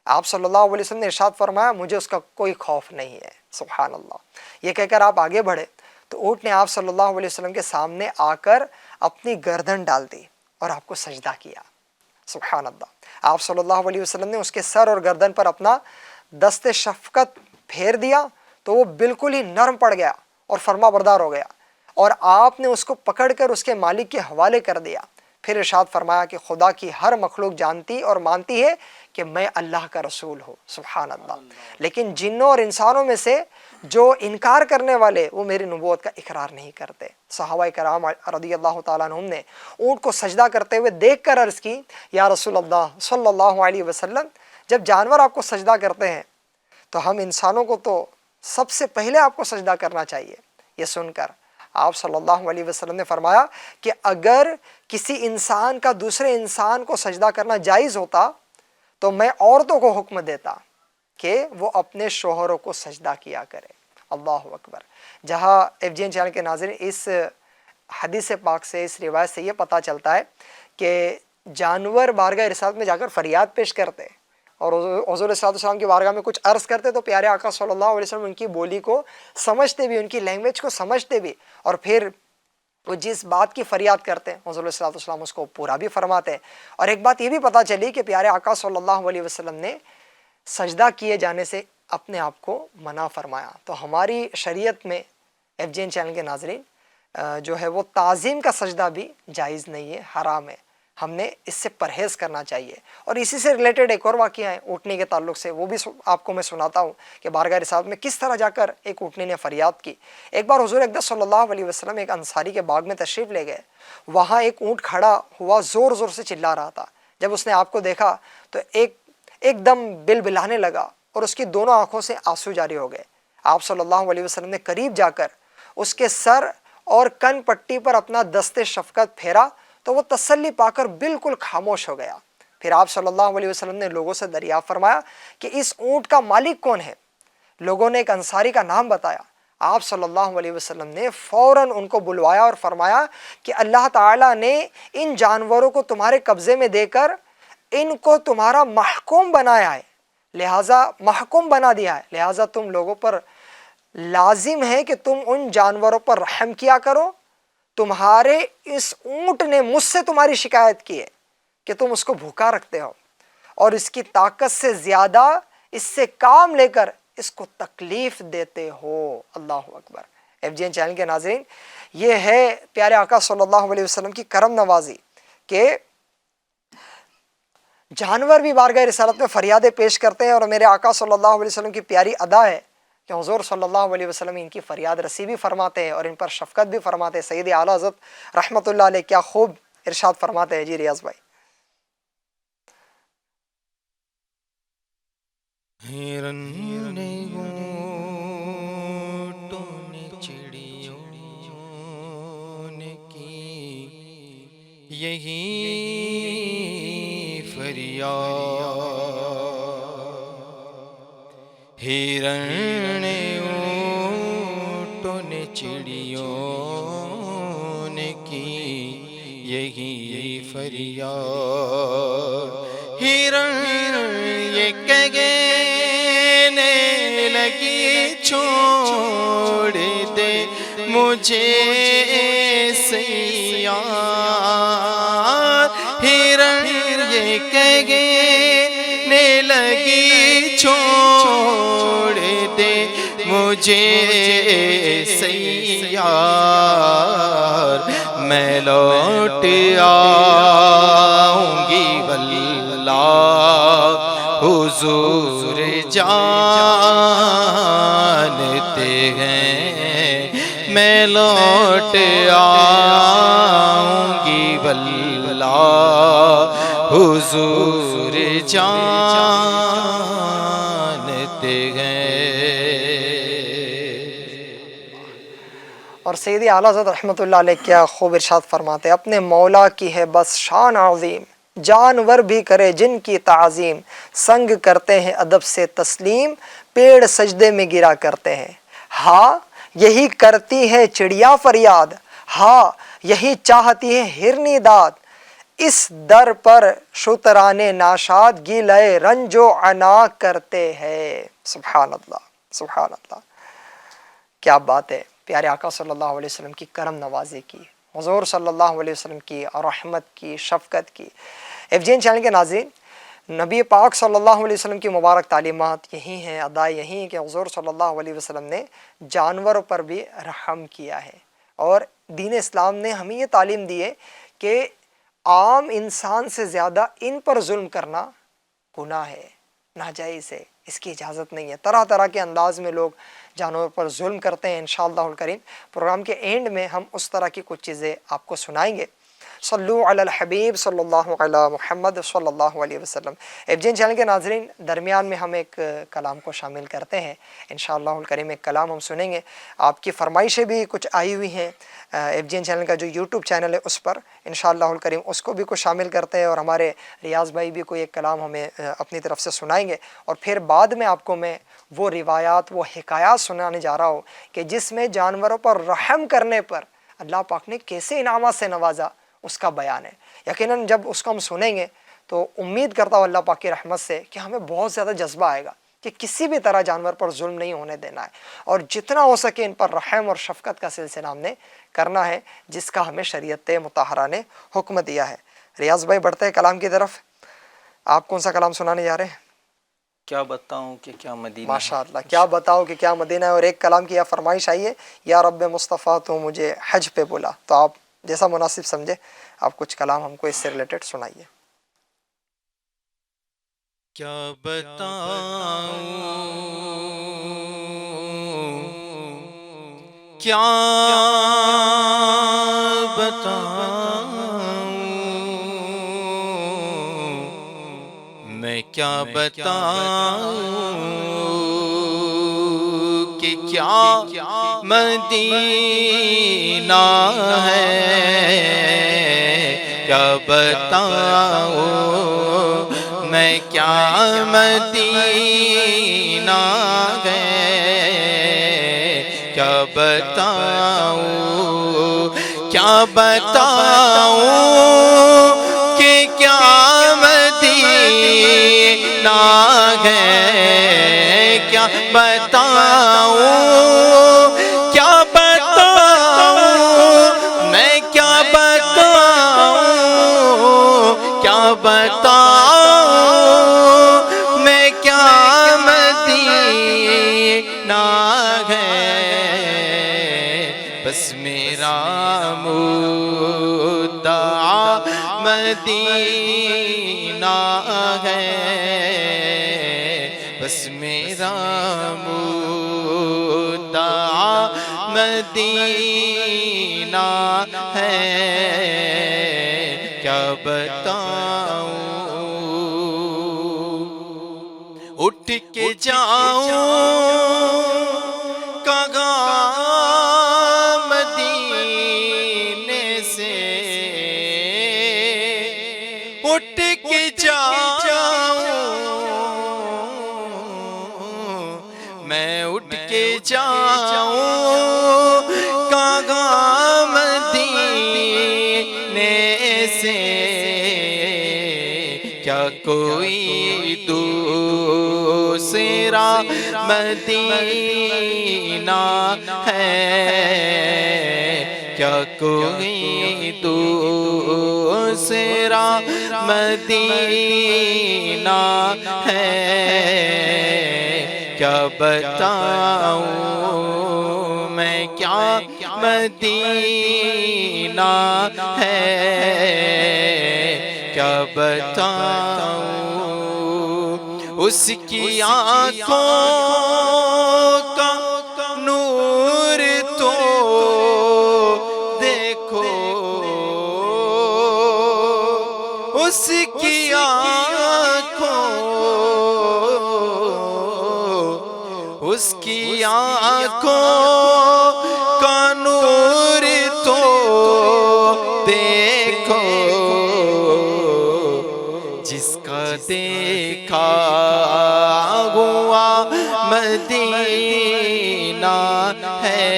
آپ صلی اللہ علیہ وسلم نے ارشاد فرمایا، مجھے اس کا کوئی خوف نہیں ہے۔ سبحان اللہ۔ یہ کہہ کر آپ آگے بڑھے تو اونٹ نے آپ صلی اللہ علیہ وسلم کے سامنے آ کر اپنی گردن ڈال دی اور آپ کو سجدہ کیا۔ سبحان اللہ۔ آپ صلی اللہ علیہ وسلم نے اس کے سر اور گردن پر اپنا دست شفقت پھیر دیا تو وہ بالکل ہی نرم پڑ گیا اور فرما بردار ہو گیا، اور آپ نے اس کو پکڑ کر اس کے مالک کے حوالے کر دیا۔ پھر ارشاد فرمایا کہ خدا کی ہر مخلوق جانتی اور مانتی ہے کہ میں اللہ کا رسول ہوں، سبحان اللہ، لیکن جنوں اور انسانوں میں سے جو انکار کرنے والے وہ میری نبوت کا اقرار نہیں کرتے۔ صحابہ کرام رضی اللہ تعالیٰ عنہم نے اونٹ کو سجدہ کرتے ہوئے دیکھ کر عرض کی، یا رسول اللہ صلی اللہ علیہ وسلم، جب جانور آپ کو سجدہ کرتے ہیں تو ہم انسانوں کو تو سب سے پہلے آپ کو سجدہ کرنا چاہیے۔ یہ سن کر آپ صلی اللہ علیہ وسلم نے فرمایا کہ اگر کسی انسان کا دوسرے انسان کو سجدہ کرنا جائز ہوتا تو میں عورتوں کو حکم دیتا کہ وہ اپنے شوہروں کو سجدہ کیا کرے۔ اللہ اکبر۔ جہاں ایف جی این چینل کے ناظرین، اس حدیث پاک سے، اس روایت سے یہ پتہ چلتا ہے کہ جانور بارگاہ رسالت میں جا کر فریاد پیش کرتے اور حضور صلی اللہ علیہ وسلم کی بارگاہ میں کچھ عرض کرتے تو پیارے آقا صلی اللہ علیہ وسلم ان کی بولی کو سمجھتے بھی، ان کی لینگویج کو سمجھتے بھی، اور پھر وہ جس بات کی فریاد کرتے ہیں حضور صلی اللہ علیہ وسلم اس کو پورا بھی فرماتے ہیں۔ اور ایک بات یہ بھی پتہ چلی کہ پیارے آقا صلی اللہ علیہ وسلم نے سجدہ کیے جانے سے اپنے آپ کو منع فرمایا۔ تو ہماری شریعت میں ایف جی این چینل کے ناظرین جو ہے وہ تعظیم کا سجدہ بھی جائز نہیں ہے، حرام ہے، ہم نے اس سے پرہیز کرنا چاہیے۔ اور اسی سے ریلیٹڈ ایک اور واقعہ ہے اونٹنی کے تعلق سے، وہ بھی آپ کو میں سناتا ہوں کہ بارگاہ رسالت میں کس طرح جا کر ایک اونٹنی نے فریاد کی۔ ایک بار حضور اقدس صلی اللہ علیہ وسلم ایک انصاری کے باغ میں تشریف لے گئے، وہاں ایک اونٹ کھڑا ہوا زور زور سے چلا رہا تھا۔ جب اس نے آپ کو دیکھا تو ایک دم بل بلانے لگا اور اس کی دونوں آنکھوں سے آنسو جاری ہو گئے۔ آپ صلی اللہ علیہ وسلم نے قریب جا کر اس کے سر اور کن پٹی پر اپنا دست شفقت پھیرا تو وہ تسلی پا کر بالکل خاموش ہو گیا۔ پھر آپ صلی اللہ علیہ وسلم نے لوگوں سے دریافت فرمایا کہ اس اونٹ کا مالک کون ہے؟ لوگوں نے ایک انصاری کا نام بتایا۔ آپ صلی اللہ علیہ وسلم نے فوراً ان کو بلوایا اور فرمایا کہ اللہ تعالیٰ نے ان جانوروں کو تمہارے قبضے میں دے کر ان کو تمہارا محکوم بنایا ہے، لہٰذا محکوم بنا دیا ہے، لہٰذا تم لوگوں پر لازم ہے کہ تم ان جانوروں پر رحم کیا کرو۔ تمہارے اس اونٹ نے مجھ سے تمہاری شکایت کی ہے کہ تم اس کو بھوکا رکھتے ہو اور اس کی طاقت سے زیادہ اس سے کام لے کر اس کو تکلیف دیتے ہو۔ اللہ اکبر۔ ایف جی این چینل کے ناظرین، یہ ہے پیارے آقا صلی اللہ علیہ وسلم کی کرم نوازی کہ جانور بھی بارگاہ رسالت میں فریادیں پیش کرتے ہیں، اور میرے آقا صلی اللہ علیہ وسلم کی پیاری ادا ہے کہ حضور صلی اللہ علیہ وسلم ان کی فریاد رسی بھی فرماتے ہیں اور ان پر شفقت بھی فرماتے ہیں۔ سید اعلیٰ حضرت رحمۃ اللہ علیہ کیا خوب ارشاد فرماتے ہیں۔ جی ریاض بھائی۔ چڑیوں نے کی یہی فریاد، ہرن اونٹوں نے چڑیوں نے کی یہی فریاد، ہرن یہ کہنے لگی چھوڑ دے مجھے سیاد، ہرن یہ کہنے لگی چھوڑ دے مجھے سیاد، میں لوٹ آؤں گی واللہ حضور جانتے ہیں، میں لوٹ آؤں گی واللہ حضور جانتے ہیں۔ اور سیدی اعلیٰ حضرت رحمۃ اللہ علیہ کیا خوب ارشاد فرماتے ہیں، اپنے مولا کی ہے بس شان عظیم، جانور بھی کرے جن کی تعظیم، سنگ کرتے ہیں ادب سے تسلیم، پیڑ سجدے میں گرا کرتے ہیں، ہاں یہی کرتی ہے چڑیا فریاد، ہاں یہی چاہتی ہے ہرنی داد، اس در پر شتران ناشاد گیلے رنج و عنا کرتے ہیں۔ سبحان اللہ، سبحان اللہ، کیا بات ہے پیارے آقا صلی اللہ علیہ وسلم کی کرم نوازی کی، حضور صلی اللہ علیہ وسلم کی رحمت کی، شفقت کی۔ ایف جی این چینل کے ناظرین، نبی پاک صلی اللہ علیہ وسلم کی مبارک تعلیمات یہی ہیں، ادا یہی ہیں کہ حضور صلی اللہ علیہ وسلم نے جانوروں پر بھی رحم کیا ہے، اور دین اسلام نے ہمیں یہ تعلیم دی ہے کہ عام انسان سے زیادہ ان پر ظلم کرنا گناہ ہے، ناجائز ہے، اس کی اجازت نہیں ہے۔ طرح طرح کے انداز میں لوگ جانوروں پر ظلم کرتے ہیں۔ انشاءاللہ الکریم پروگرام کے اینڈ میں ہم اس طرح کی کچھ چیزیں آپ کو سنائیں گے۔ صلو علی الحبیب صلی اللہ علی محمد صلی اللہ علیہ وسلم۔ ایف جی این چینل کے ناظرین، درمیان میں ہم ایک کلام کو شامل کرتے ہیں۔ انشاءاللہ الکریم ایک کلام ہم سنیں گے۔ آپ کی فرمائشیں بھی کچھ آئی ہوئی ہیں ایف جی این چینل کا جو یوٹیوب چینل ہے اس پر، انشاءاللہ الکریم اس کو بھی کچھ شامل کرتے ہیں، اور ہمارے ریاض بھائی بھی کوئی ایک کلام ہمیں اپنی طرف سے سنائیں گے، اور پھر بعد میں آپ کو میں وہ روایات، وہ حکایات سنانے جا رہا ہوں کہ جس میں جانوروں پر رحم کرنے پر اللہ پاک نے کیسے انعامات سے نوازا، اس کا بیان ہے۔ یقیناً جب اس کو ہم سنیں گے تو امید کرتا ہوں اللہ پاک کی رحمت سے کہ ہمیں بہت زیادہ جذبہ آئے گا کہ کسی بھی طرح جانور پر ظلم نہیں ہونے دینا ہے، اور جتنا ہو سکے ان پر رحم اور شفقت کا سلسلہ ہم نے کرنا ہے، جس کا ہمیں شریعت مطہرہ نے حکم دیا ہے۔ ریاض بھائی بڑھتے ہیں کلام کی طرف۔ آپ کون سا کلام سنانے جا رہے ہیں؟ کیا بتاؤں کہ کیا مدینہ ہے۔ ماشاء اللہ، کیا بتاؤ کہ کیا مدینہ ہے۔ اور ایک کلام کی یہ فرمائش آئی ہے، یا رب مصطفیٰ تو مجھے حج پہ بلا۔ تو آپ جیسا مناسب سمجھے آپ کچھ کلام ہم کو اس سے ریلیٹڈ سنائیے۔ کیا بتاؤں، کیا بتاؤں، میں کیا بتاؤں کہ کیا مدینہ ہے، کیا بتاؤں میں کیا مدینہ ہے، کیا بتاؤں، کیا بتاؤں کہ کیا مدینہ ہے، کیا بتاؤں، کیا بتاؤں میں کیا بتاؤں، کیا بتاؤں میں کیا مدینہ ہے، بس میرا مدعا مدینہ ہے، بس میرا مدعا مدینہ ہے، کیا بتاؤں، اٹھ کے جاؤں کہاں مدینے سے، اٹھ کے جاؤں میں، اٹھ کے جاؤں کہاں مدینے سے، کیا کوئی دوسرا مدینہ ہے، کیا کوئی دوسرا مدینہ ہے، کیا بتاؤں میں کیا مدینہ ہے، کیا بتاؤں، اس کی آنکھوں کا نور تو دیکھو، اس کی آنکھوں، اس کی آنکھوں کا نور تو دیکھو، جس کا دیکھا ہوا مدینہ ہے،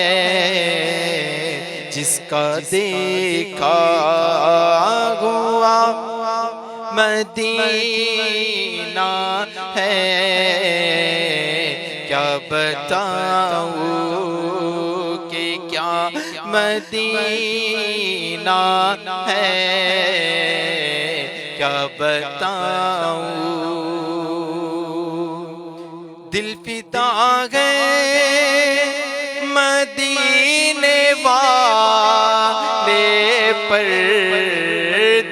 جس کا دیکھا ہوا مدینہ ہے، کیا بتاؤں کہ کیا مدینہ ہے، کیا بتاؤں، دل فدا ہے مدینے والے پر،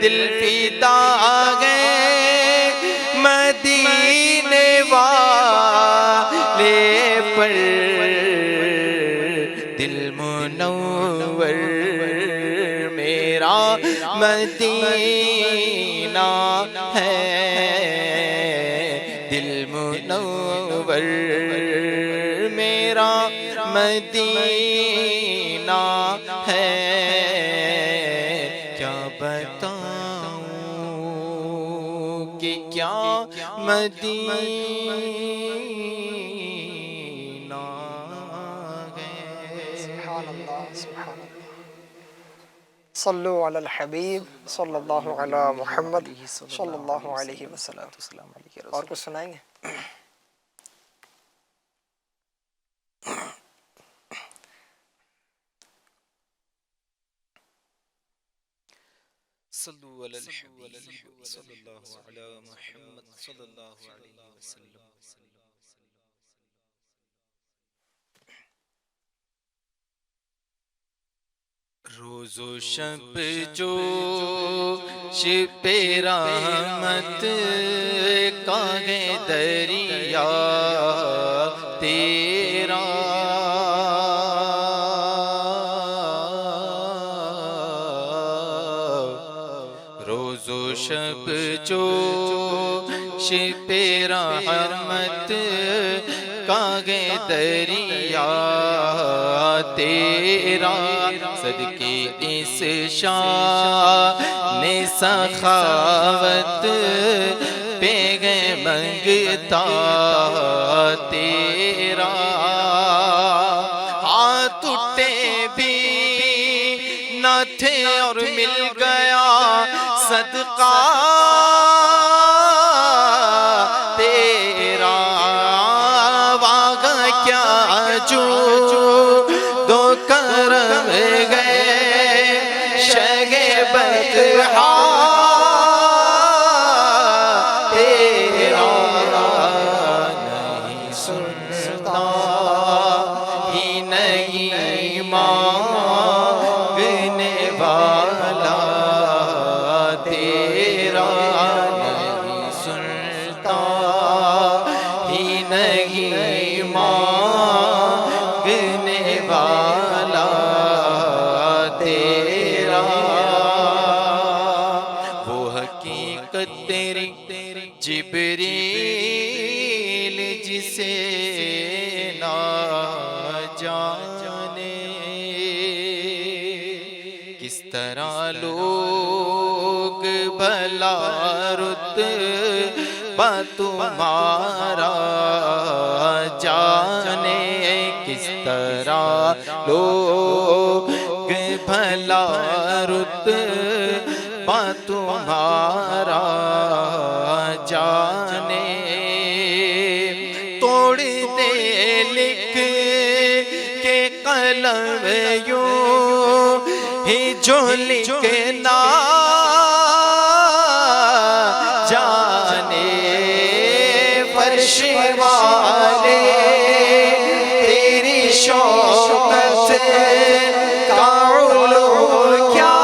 دل فدا ہے مدینے والے پر، دل منور میرا مدینہ ہے، دل منور میرا مدینہ ہے، کیا بتاؤں کہ کیا مدینہ ہے۔ سبحان اللہ سبحان اللہ۔ صلو علی الحبیب صلی اللہ علی محمد صلی اللہ علیہ وسلم۔ اور کچھ سنائیں گے؟ صلو علی الحبیب صلی اللہ علی محمد صلی اللہ علیہ وسلم۔ روز و شب جوش پہ رحمت کا ہے دریا تیرا، روز و شب جوش پہ رحمت کا ہے دریا تیرا، صدقے اس شان سخاوت پہ گئے منگتا تیرا، ہاتھ اٹھے بھی نہ تھے اور مل گیا صدقہ تیرا، واگا کیا جو دو کرم گئے شہ بدحا تیرا، نہیں سنتا ہی نہیں مانگنے والا تیرا، نہیں سنتا ہی نہیں مانگنے والا تیرا، وہ حقیقت تیری جبریل جسے نہ جانے، کس طرح لوگ بھلا رتبہ تمہارا جانے، کس طرح لوگ بھلا رتبہ تمہارا جانے، توڑ دے لکھ کے قلم یوں ہی جو لکھنا جانے، فرش والے تیری شوقت کا علو کیا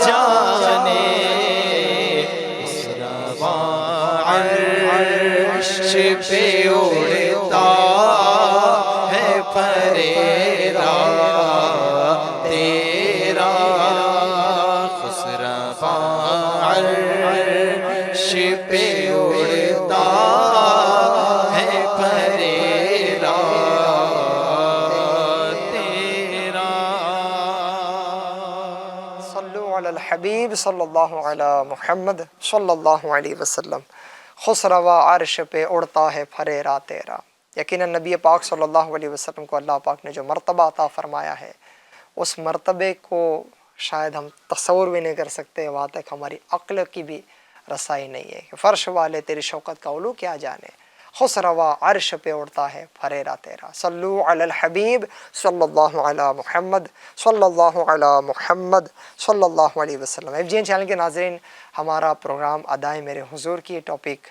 جانے، عرش پہ اڑتا ہے پریرا تیرا، خسرواں عرش پہ اڑتا ہے پریرا تیرا۔ صلو علی الحبیب صلی اللہ علی محمد صلی اللہ علیہ وسلم۔ خسروا عرش پہ اڑتا ہے پھریرا تیرا، یقیناً نبی پاک صلی اللہ علیہ وسلم کو اللہ پاک نے جو مرتبہ عطا فرمایا ہے، اس مرتبے کو شاید ہم تصور بھی نہیں کر سکتے، وہاں تک ہماری عقل کی بھی رسائی نہیں ہے کہ فرش والے تیری شوقت کا علو کیا جانے، خسروا عرش پہ اڑتا ہے پھریرا تیرا۔ صلو علی الحبیب صلی اللہ علی محمد صلی اللہ علی محمد صلی اللہ علیہ وسلم۔ ایف جی این چینل کے ناظرین، ہمارا پروگرام ادائے میرے حضور کی ٹاپک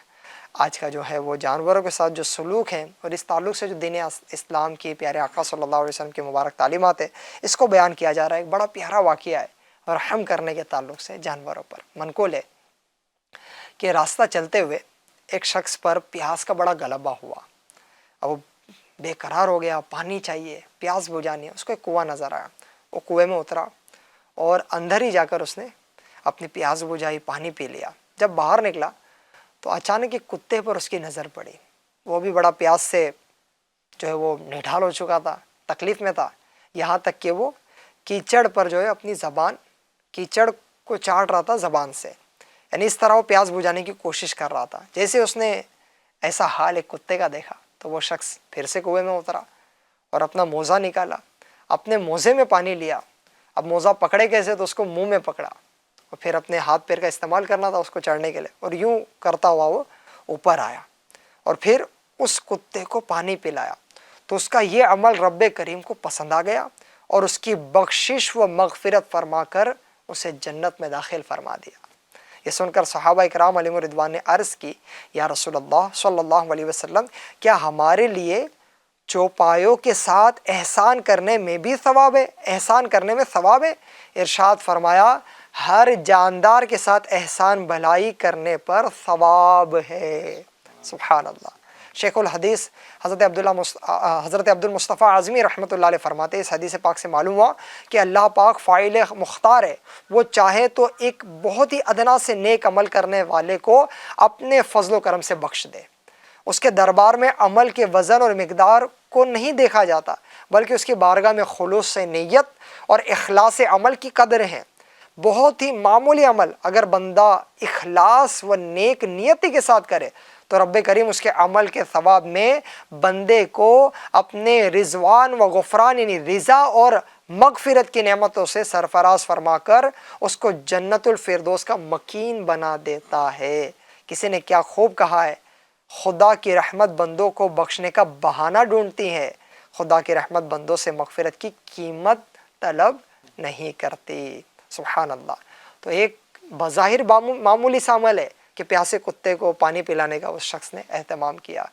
آج کا جو ہے وہ جانوروں کے ساتھ جو سلوک ہیں اور اس تعلق سے جو دین اسلام کی پیارے آقا صلی اللہ علیہ وسلم کی مبارک تعلیمات ہے، اس کو بیان کیا جا رہا ہے۔ ایک بڑا پیارا واقعہ ہے، رحم کرنے کے تعلق سے جانوروں پر۔ منقول ہے کہ راستہ چلتے ہوئے ایک شخص پر پیاس کا بڑا غلبہ ہوا، اب وہ بے قرار ہو گیا، پانی چاہیے، پیاس بجھانی ہے۔ اس کو ایک کنواں نظر آیا، وہ کنویں میں اترا اور اندر ہی جا کر اس نے اپنی پیاس بجھائی، پانی پی لیا۔ جب باہر نکلا تو اچانک ایک کتے پر اس کی نظر پڑی، وہ بھی بڑا پیاس سے جو ہے وہ نڈھال ہو چکا تھا، تکلیف میں تھا، یہاں تک کہ وہ کیچڑ پر جو ہے اپنی زبان، کیچڑ کو چاٹ رہا تھا زبان سے، یعنی اس طرح وہ پیاس بجھانے کی کوشش کر رہا تھا۔ جیسے اس نے ایسا حال ایک کتے کا دیکھا تو وہ شخص پھر سے کنویں میں اترا اور اپنا موزہ نکالا، اپنے موزے میں پانی لیا۔ اب موزہ پکڑے کیسے؟ تو اس کو منہ میں پکڑا اور پھر اپنے ہاتھ پیر کا استعمال کرنا تھا اس کو چڑھنے کے لیے، اور یوں کرتا ہوا وہ اوپر آیا اور پھر اس کتے کو پانی پلایا۔ تو اس کا یہ عمل رب کریم کو پسند آ گیا اور اس کی بخشش و مغفرت فرما کر اسے جنت میں داخل فرما دیا۔ یہ سن کر صحابہ اکرام علیہم رضوان نے عرض کی، یا رسول اللہ صلی اللہ علیہ وسلم، کیا ہمارے لیے چوپایوں کے ساتھ احسان کرنے میں بھی ثواب ہے؟ احسان کرنے میں ثواب ہے؟ ارشاد فرمایا، ہر جاندار کے ساتھ احسان بھلائی کرنے پر ثواب ہے۔ سبحان اللہ۔ شیخ الحدیث حضرت عبد المصطفیٰ اعظمی رحمۃ اللہ علیہ فرماتے ہیں، اس حدیث پاک سے معلوم ہوا کہ اللہ پاک فاعل مختار ہے، وہ چاہے تو ایک بہت ہی ادنا سے نیک عمل کرنے والے کو اپنے فضل و کرم سے بخش دے۔ اس کے دربار میں عمل کے وزن اور مقدار کو نہیں دیکھا جاتا، بلکہ اس کی بارگاہ میں خلوص سے نیت اور اخلاص عمل کی قدر ہے۔ بہت ہی معمولی عمل اگر بندہ اخلاص و نیک نیتی کے ساتھ کرے تو رب کریم اس کے عمل کے ثواب میں بندے کو اپنے رضوان و غفران، یعنی رضا اور مغفرت کی نعمتوں سے سرفراز فرما کر اس کو جنت الفردوس کا مکین بنا دیتا ہے۔ کسی نے کیا خوب کہا ہے، خدا کی رحمت بندوں کو بخشنے کا بہانہ ڈھونڈتی ہے، خدا کی رحمت بندوں سے مغفرت کی قیمت طلب نہیں کرتی۔ سبحان اللہ۔ تو ایک بظاہر معمولی سا عمل ہے کہ پیاسے کتے کو پانی پلانے کا اس شخص نے اہتمام کیا۔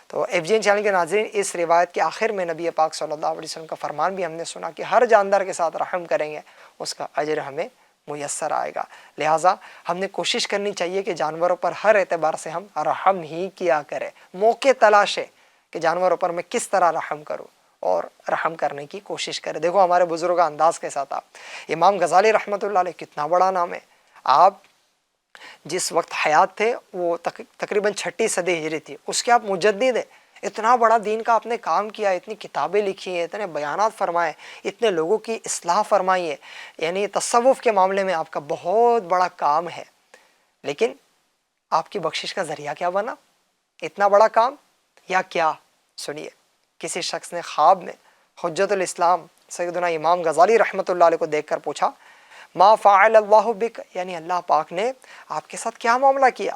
تو ایف جی این چینل کے ناظرین، اس روایت کے آخر میں نبی پاک صلی اللہ علیہ وسلم کا فرمان بھی ہم نے سنا کہ ہر جاندار کے ساتھ رحم کریں گے اس کا اجر ہمیں میسر آئے گا۔ لہٰذا ہم نے کوشش کرنی چاہیے کہ جانوروں پر ہر اعتبار سے ہم رحم ہی کیا کریں۔ موقع تلاش ہے کہ جانوروں پر میں کس طرح رحم کروں اور رحم کرنے کی کوشش کریں۔ دیکھو ہمارے بزرگ کا انداز کے ساتھ امام غزالی رحمۃ اللہ علیہ، کتنا بڑا نام ہے۔ آپ جس وقت حیات تھے وہ تقریباً 6 صدی ہجری تھی، اس کے آپ مجدد ہیں۔ اتنا بڑا دین کا آپ نے کام کیا، اتنی کتابیں لکھی ہیں، اتنے بیانات فرمائے، اتنے لوگوں کی اصلاح فرمائی ہے، یعنی تصوف کے معاملے میں آپ کا بہت بڑا کام ہے، لیکن آپ کی بخشش کا ذریعہ کیا بنا؟ اتنا بڑا کام یا کیا؟ سنیے، کسی شخص نے خواب میں حجت الاسلام سیدنا امام غزالی رحمۃ اللہ علیہ کو دیکھ کر پوچھا، ما فعل اللہ بک، یعنی اللہ پاک نے آپ کے ساتھ کیا معاملہ کیا؟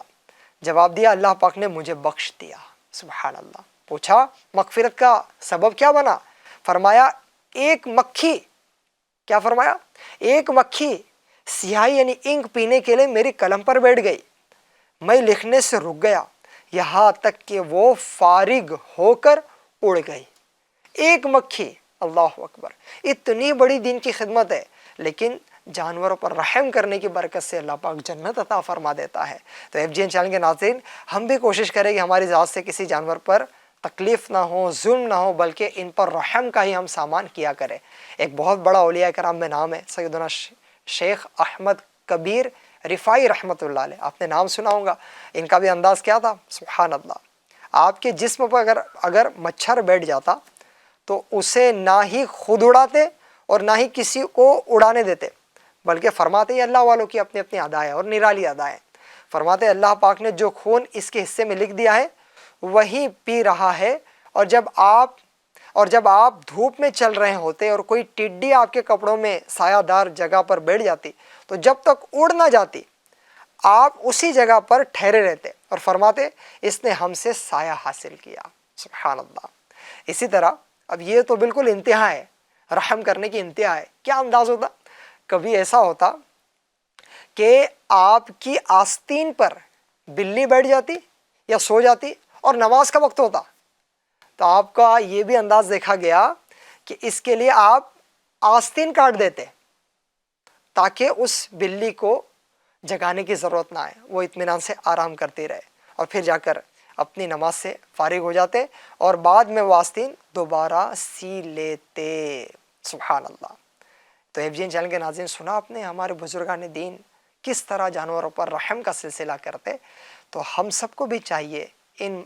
جواب دیا، اللہ پاک نے مجھے بخش دیا۔ سبحان اللہ۔ پوچھا مغفرت کا سبب کیا بنا؟ فرمایا ایک مکھی، کیا فرمایا؟ ایک مکھی سیاہی یعنی انک پینے کے لیے میری قلم پر بیٹھ گئی، میں لکھنے سے رک گیا یہاں تک کہ وہ فارغ ہو کر اڑ گئی۔ ایک مکھی، اللہ اکبر، اتنی بڑی دین کی خدمت ہے، لیکن جانوروں پر رحم کرنے کی برکت سے اللہ پاک جنت عطا فرما دیتا ہے۔ تو ایف جی این چینل کے ناظرین، ہم بھی کوشش کریں کہ ہماری ذات سے کسی جانور پر تکلیف نہ ہو، ظلم نہ ہو، بلکہ ان پر رحم کا ہی ہم سامان کیا کریں۔ ایک بہت بڑا اولیاء کرام میں نام ہے سیدنا شیخ احمد کبیر رفاعی رحمۃ اللہ علیہ، آپ نے نام سنا ہوگا۔ ان کا بھی انداز کیا تھا؟ سبحان اللہ۔ آپ کے جسم پر اگر مچھر بیٹھ جاتا تو اسے نہ ہی خود اڑاتے اور نہ ہی کسی کو اڑانے دیتے، بلکہ فرماتے ہیں اللہ والوں کی اپنی اپنی ادائیں اور نرالی ادائیں۔ فرماتے اللہ پاک نے جو خون اس کے حصے میں لکھ دیا ہے وہی پی رہا ہے، اور جب آپ دھوپ میں چل رہے ہوتے اور کوئی ٹڈی آپ کے کپڑوں میں سایہ دار جگہ پر بیٹھ جاتی تو جب تک اڑ نہ جاتی آپ اسی جگہ پر ٹھہرے رہتے، اور فرماتے اس نے ہم سے سایہ حاصل کیا۔ سبحان اللہ۔ اسی طرح اب یہ تو بالکل انتہا ہے، رحم کرنے کی انتہا ہے۔ کیا انداز ہوتا؟ کبھی ایسا ہوتا کہ آپ کی آستین پر بلی بیٹھ جاتی یا سو جاتی اور نماز کا وقت ہوتا، تو آپ کا یہ بھی انداز دیکھا گیا کہ اس کے لیے آپ آستین کاٹ دیتے، تاکہ اس بلی کو جگانے کی ضرورت نہ آئے، وہ اطمینان سے آرام کرتی رہے، اور پھر جا کر اپنی نماز سے فارغ ہو جاتے اور بعد میں وہ آستین دوبارہ سی لیتے۔ سبحان اللہ۔ تو FGN چینل کے ناظرین، سنا آپ نے ہمارے بزرگان دین کس طرح جانوروں پر رحم کا سلسلہ کرتے، تو ہم سب کو بھی چاہیے ان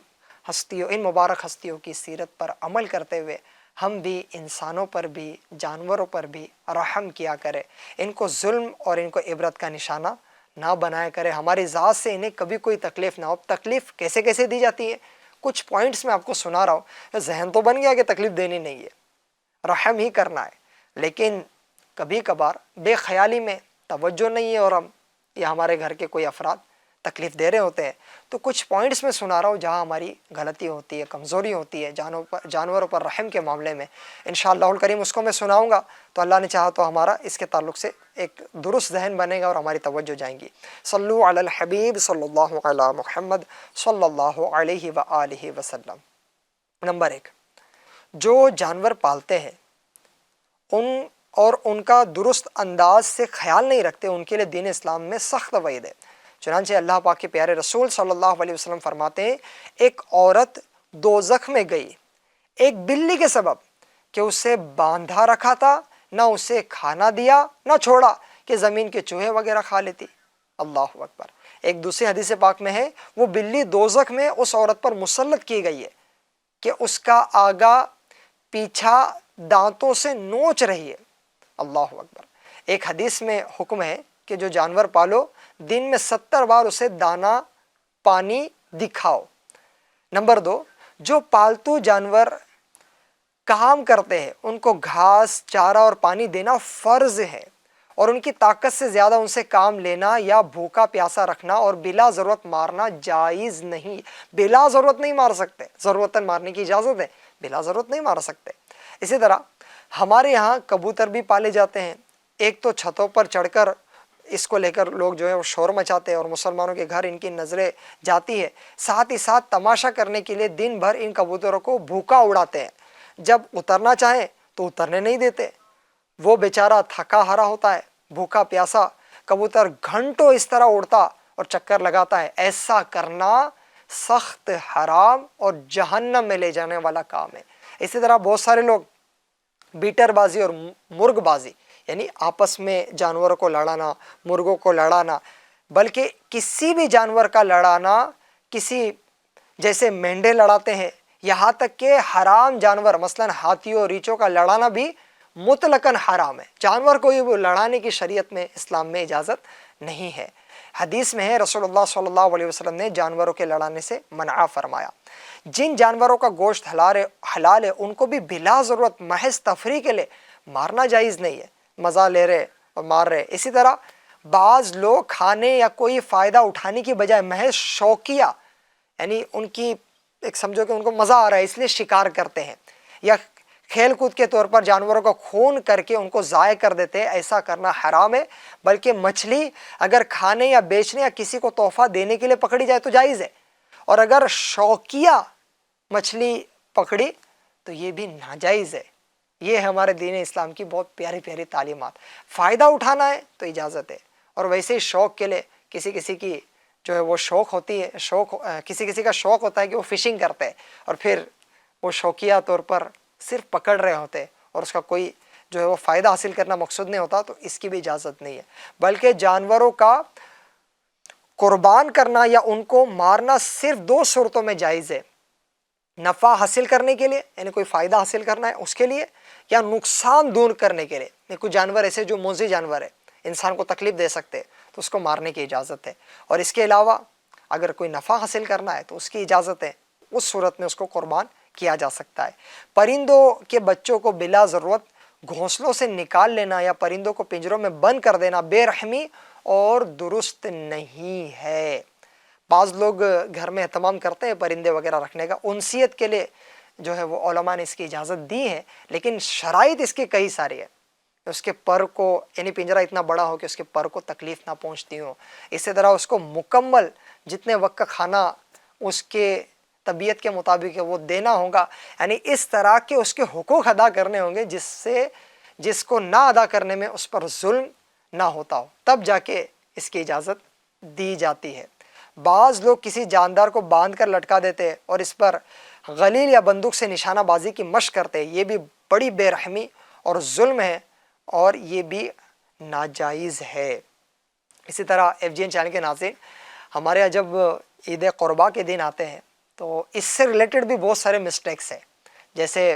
مبارک ہستیوں کی سیرت پر عمل کرتے ہوئے ہم بھی انسانوں پر بھی جانوروں پر بھی رحم کیا کرے، ان کو ظلم اور ان کو عبرت کا نشانہ نہ بنایا کرے، ہماری ذات سے انہیں کبھی کوئی تکلیف نہ ہو۔ تکلیف کیسے کیسے دی جاتی ہے، کچھ پوائنٹس میں آپ کو سنا رہا ہوں، ذہن تو بن گیا کہ تکلیف دینی نہیں ہے، رحم ہی کرنا ہے، لیکن کبھی کبھار بے خیالی میں توجہ نہیں ہے اور ہم یا ہمارے گھر کے کوئی افراد تکلیف دے رہے ہوتے ہیں، تو کچھ پوائنٹس میں سنا رہا ہوں جہاں ہماری غلطی ہوتی ہے، کمزوری ہوتی ہے جانوروں پر رحم کے معاملے میں۔ انشاءاللہ الکریم اس کو میں سناؤں گا، تو اللہ نے چاہا تو ہمارا اس کے تعلق سے ایک درست ذہن بنے گا اور ہماری توجہ جائیں گی۔ صلو علی الحبیب صلی اللہ علی محمد صلی اللہ علیہ وآلہ وسلم۔ نمبر 1، جو جانور پالتے ہیں ان کا درست انداز سے خیال نہیں رکھتے، ان کے لیے دین اسلام میں سخت وعید ہے۔ چنانچہ اللہ پاک کے پیارے رسول صلی اللہ علیہ وسلم فرماتے ہیں، ایک عورت دوزخ میں گئی ایک بلی کے سبب کہ اسے باندھا رکھا تھا، نہ اسے کھانا دیا نہ چھوڑا کہ زمین کے چوہے وغیرہ کھا لیتی۔ اللہ اکبر۔ ایک دوسری حدیث پاک میں ہے، وہ بلی دوزخ میں اس عورت پر مسلط کی گئی ہے کہ اس کا آگا پیچھا دانتوں سے نوچ رہی ہے۔ اللہ اکبر۔ ایک حدیث میں حکم ہے کہ جو جانور پالو دن میں 70 بار اسے دانا پانی دکھاؤ۔ نمبر 2، جو پالتو جانور کام کرتے ہیں ان کو گھاس، چارہ اور پانی دینا فرض ہے، اور ان کی طاقت سے زیادہ ان سے کام لینا یا بھوکا پیاسا رکھنا اور بلا ضرورت مارنا جائز نہیں۔ بلا ضرورت نہیں مار سکتے، ضرورتاً مارنے کی اجازت ہے، بلا ضرورت نہیں مار سکتے۔ اسی طرح ہمارے یہاں کبوتر بھی پالے جاتے ہیں، ایک تو چھتوں پر چڑھ کر اس کو لے کر لوگ جو ہے وہ شور مچاتے ہیں اور مسلمانوں کے گھر ان کی نظریں جاتی ہے، ساتھ ہی ساتھ تماشا کرنے کے لیے دن بھر ان کبوتروں کو بھوکا اڑاتے ہیں، جب اترنا چاہیں تو اترنے نہیں دیتے، وہ بیچارہ تھکا ہارا ہوتا ہے، بھوکا پیاسا کبوتر گھنٹوں اس طرح اڑتا اور چکر لگاتا ہے۔ ایسا کرنا سخت حرام اور جہنم میں لے جانے والا کام ہے۔ اسی طرح بہت سارے لوگ بیٹر بازی اور مرغ بازی، یعنی آپس میں جانوروں کو لڑانا، مرغوں کو لڑانا، بلکہ کسی بھی جانور کا لڑانا، کسی جیسے مینڈے لڑاتے ہیں، یہاں تک کہ حرام جانور مثلا ہاتھیوں ریچھوں کا لڑانا بھی مطلقاً حرام ہے۔ جانور کو وہ لڑانے کی شریعت میں اسلام میں اجازت نہیں ہے۔ حدیث میں ہے رسول اللہ صلی اللہ علیہ وسلم نے جانوروں کے لڑانے سے منع فرمایا۔ جن جانوروں کا گوشت حلال ہے ان کو بھی بلا ضرورت محض تفریح کے لیے مارنا جائز نہیں ہے، مزہ لے رہے اور مار رہے۔ اسی طرح بعض لوگ کھانے یا کوئی فائدہ اٹھانے کی بجائے محض شوقیہ، یعنی ان کی ایک سمجھو کہ ان کو مزہ آ رہا ہے اس لیے شکار کرتے ہیں، یا کھیل کود کے طور پر جانوروں کا خون کر کے ان کو ضائع کر دیتے ہیں۔ ایسا کرنا حرام ہے، بلکہ مچھلی اگر کھانے یا بیچنے یا کسی کو تحفہ دینے کے لیے پکڑی جائے تو جائز ہے، اور اگر شوقیہ مچھلی پکڑی تو یہ بھی ناجائز ہے۔ یہ ہے ہمارے دین اسلام کی بہت پیاری پیاری تعلیمات۔ فائدہ اٹھانا ہے تو اجازت ہے، اور ویسے ہی شوق کے لیے کسی کی جو ہے وہ شوق ہوتی ہے، کسی کا شوق ہوتا ہے کہ وہ فشنگ کرتے ہیں اور پھر وہ شوقیہ طور پر صرف پکڑ رہے ہوتے ہیں اور اس کا کوئی جو ہے وہ فائدہ حاصل کرنا مقصود نہیں ہوتا، تو اس کی بھی اجازت نہیں ہے۔ بلکہ جانوروں کا قربان کرنا یا ان کو مارنا صرف 2 صورتوں میں جائز ہے، نفع حاصل کرنے کے لیے، یعنی کوئی فائدہ حاصل کرنا ہے اس کے لیے، یا نقصان دور کرنے کے لیے۔ کچھ جانور ایسے جو موذی جانور ہے، انسان کو تکلیف دے سکتے ہیں، تو اس کو مارنے کی اجازت ہے، اور اس کے علاوہ اگر کوئی نفع حاصل کرنا ہے تو اس کی اجازت ہے، اس صورت میں اس کو قربان کیا جا سکتا ہے۔ پرندوں کے بچوں کو بلا ضرورت گھونسلوں سے نکال لینا یا پرندوں کو پنجروں میں بند کر دینا بے رحمی اور درست نہیں ہے۔ بعض لوگ گھر میں اہتمام کرتے ہیں پرندے وغیرہ رکھنے کا، انسیت کے لیے جو ہے وہ علماء نے اس کی اجازت دی ہے، لیکن شرائط اس کی کئی ساری ہے۔ اس کے پر کو، یعنی پنجرہ اتنا بڑا ہو کہ اس کے پر کو تکلیف نہ پہنچتی ہو، اسی طرح اس کو مکمل جتنے وقت کا کھانا اس کے طبیعت کے مطابق ہے وہ دینا ہوگا، یعنی اس طرح کے اس کے حقوق ادا کرنے ہوں گے جس کو نہ ادا کرنے میں اس پر ظلم نہ ہوتا ہو، تب جا کے اس کی اجازت دی جاتی ہے۔ بعض لوگ کسی جاندار کو باندھ کر لٹکا دیتے اور اس پر غلیل یا بندوق سے نشانہ بازی کی مشق کرتے، یہ بھی بڑی بے رحمی اور ظلم ہے اور یہ بھی ناجائز ہے۔ اسی طرح ایف جی این چینل کے ناظرین، ہمارے یہاں جب عید قربا کے دن آتے ہیں تو اس سے ریلیٹڈ بھی بہت سارے مسٹیکس ہیں، جیسے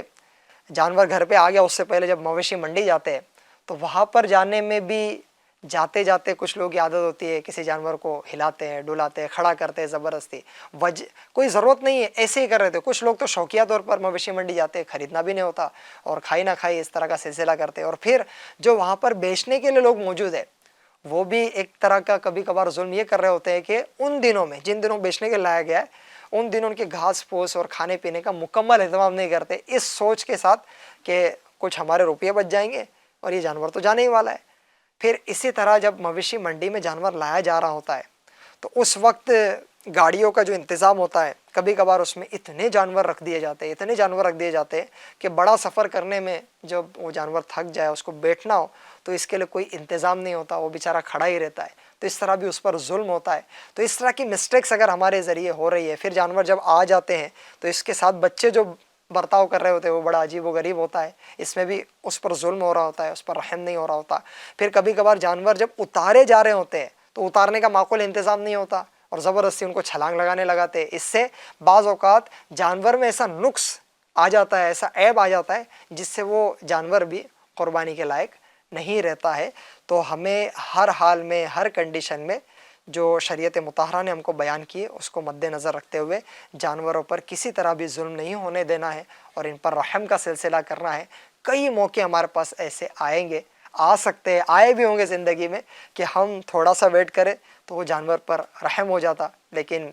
جانور گھر پہ آ گیا، اس سے پہلے جب مویشی منڈی جاتے ہیں تو وہاں پر جانے میں بھی جاتے جاتے کچھ لوگ کی عادت ہوتی ہے کسی جانور کو ہلاتے ہیں، ڈلاتے ہیں، کھڑا کرتے ہیں زبردستی، کوئی ضرورت نہیں ہے، ایسے ہی کر رہے تھے۔ کچھ لوگ تو شوقیہ طور پر مویشی منڈی جاتے ہیں، خریدنا بھی نہیں ہوتا اور کھائی نہ کھائی اس طرح کا سلسلہ کرتے ہیں، اور پھر جو وہاں پر بیچنے کے لیے لوگ موجود ہیں وہ بھی ایک طرح کا کبھی کبھار ظلم یہ کر رہے ہوتے ہیں کہ ان دنوں میں جن دنوں بیچنے کے لایا گیا ہے ان دنوں ان کے گھاس پھوس اور کھانے پینے کا مکمل اہتمام نہیں کرتے، اس سوچ کے ساتھ کہ کچھ ہمارے روپیے بچ جائیں گے اور یہ جانور تو جانے ہی والا ہے۔ پھر اسی طرح جب مویشی منڈی میں جانور لایا جا رہا ہوتا ہے تو اس وقت گاڑیوں کا جو انتظام ہوتا ہے، کبھی کبھار اس میں اتنے جانور رکھ دیے جاتے ہیں کہ بڑا سفر کرنے میں جب وہ جانور تھک جائے، اس کو بیٹھنا ہو تو اس کے لیے کوئی انتظام نہیں ہوتا، وہ بیچارہ کھڑا ہی رہتا ہے، تو اس طرح بھی اس پر ظلم ہوتا ہے۔ تو اس طرح کی مسٹیکس اگر ہمارے ذریعے ہو رہی ہے، پھر جانور جب آ جاتے ہیں تو اس کے ساتھ بچے جو برتاؤ کر رہے ہوتے ہیں وہ بڑا عجیب و غریب ہوتا ہے، اس میں بھی اس پر ظلم ہو رہا ہوتا ہے، اس پر رحم نہیں ہو رہا ہوتا۔ پھر کبھی کبھار جانور جب اتارے جا رہے ہوتے ہیں تو اتارنے کا معقول انتظام نہیں ہوتا اور زبردستی ان کو چھلانگ لگانے لگاتے ہیں، اس سے بعض اوقات جانور میں ایسا نقص آ جاتا ہے، ایسا عیب آ جاتا ہے جس سے وہ جانور بھی قربانی کے لائق نہیں رہتا ہے۔ تو ہمیں ہر حال میں، ہر کنڈیشن میں جو شریعت مطہرہ نے ہم کو بیان کی اس کو مد نظر رکھتے ہوئے جانوروں پر کسی طرح بھی ظلم نہیں ہونے دینا ہے اور ان پر رحم کا سلسلہ کرنا ہے۔ کئی موقع ہمارے پاس ایسے آئیں گے، آ سکتے ہیں، آئے بھی ہوں گے زندگی میں کہ ہم تھوڑا سا ویٹ کریں تو وہ جانور پر رحم ہو جاتا، لیکن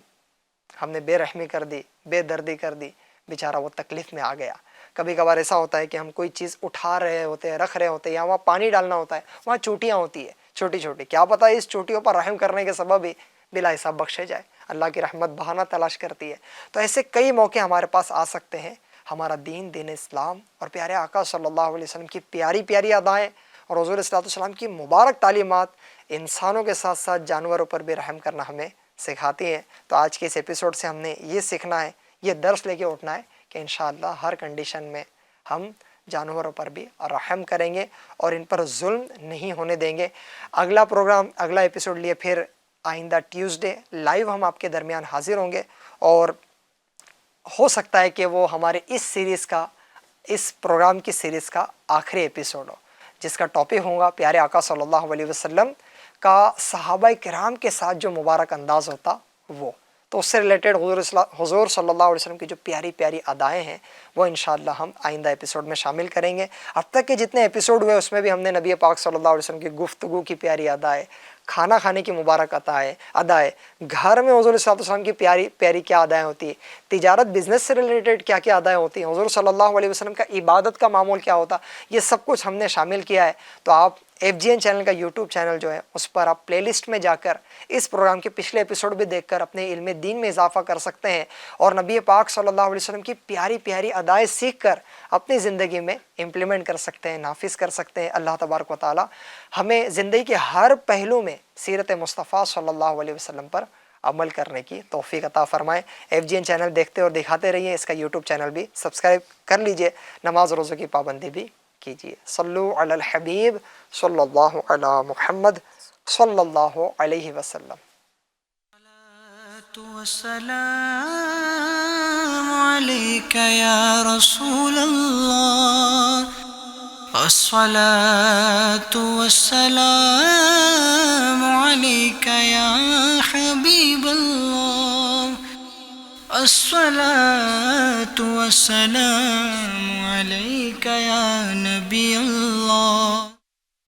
ہم نے بے رحمی کر دی، بے دردی کر دی، بیچارہ وہ تکلیف میں آ گیا۔ کبھی کبھار ایسا ہوتا ہے کہ ہم کوئی چیز اٹھا رہے ہوتے ہیں، رکھ رہے ہوتے ہیں، یا وہاں پانی ڈالنا ہوتا ہے، وہاں چوٹیاں ہوتی ہے چھوٹی چھوٹی، کیا پتہ اس چوٹیوں پر رحم کرنے کے سبب ہی بلا حساب بخشے جائے، اللہ کی رحمت بہانہ تلاش کرتی ہے۔ تو ایسے کئی موقع ہمارے پاس آ سکتے ہیں۔ ہمارا دین اسلام اور پیارے آقا صلی اللہ علیہ وسلم کی پیاری پیاری ادائیں اور حضور صلی اللہ علیہ وسلم کی مبارک تعلیمات انسانوں کے ساتھ ساتھ جانوروں پر بھی رحم کرنا ہمیں سکھاتی ہیں۔ تو آج کے اس ایپیسوڈ سے ہم نے یہ سیکھنا ہے، یہ درس لے کے اٹھنا ہے کہ انشاءاللہ ہر کنڈیشن میں ہم جانوروں پر بھی رحم کریں گے اور ان پر ظلم نہیں ہونے دیں گے۔ اگلا پروگرام، اگلا ایپیسوڈ لیے پھر آئندہ ٹیوزڈے لائیو ہم آپ کے درمیان حاضر ہوں گے، اور ہو سکتا ہے کہ وہ ہمارے اس پروگرام کی سیریز کا آخری ایپیسوڈ ہو، جس کا ٹاپک ہوگا پیارے آقا صلی اللہ علیہ وسلم کا صحابہ کرام کے ساتھ جو مبارک انداز ہوتا وہ، تو اس سے ریلیٹڈ حضور صلی اللہ علیہ وسلم کی جو پیاری پیاری ادائیں ہیں وہ انشاءاللہ ہم آئندہ ایپیسوڈ میں شامل کریں گے۔ اب تک کے جتنے ایپیسوڈ ہوئے اس میں بھی ہم نے نبی پاک صلی اللہ علیہ وسلم کی گفتگو کی پیاری ادائیں، کھانا کھانے کی مبارک ادائیں، گھر میں حضور صلی اللہ علیہ وسلم کی پیاری پیاری کیا ادائیں ہوتی ہیں، تجارت بزنس سے ریلیٹڈ کیا کیا ادائیں ہوتی ہیں، حضور صلی اللہ علیہ وسلم کا عبادت کا معمول کیا ہوتا، یہ سب کچھ ہم نے شامل کیا ہے۔ تو آپ ایف جی این چینل کا یوٹیوب چینل جو ہے اس پر آپ پلے لسٹ میں جا کر اس پروگرام کے پچھلے ایپیسوڈ بھی دیکھ کر اپنے علم دین میں اضافہ کر سکتے ہیں اور نبی پاک صلی اللہ علیہ وسلم کی پیاری پیاری ادائیں سیکھ کر اپنی زندگی میں امپلیمنٹ کر سکتے ہیں، نافذ کر سکتے ہیں۔ اللہ تبارک و تعالی ہمیں زندگی کے ہر پہلو میں سیرت مصطفیٰ صلی اللہ علیہ وسلم پر عمل کرنے کی توفیق عطا فرمائے۔ ایف جی این چینل دیکھتے اور دکھاتے رہیے، اس کا یوٹیوب چینل بھی سبسکرائب کر لیجئے، نماز روزوں کی پابندی بھی کیجیے۔ صلو علی الحبیب صلی اللہ علی محمد صلی اللہ علیہ وسلم۔ والسلام عليك يا رسول الله، الصلاة والسلام عليك يا حبيب الله، الصلاة والسلام عليك يا نبي الله۔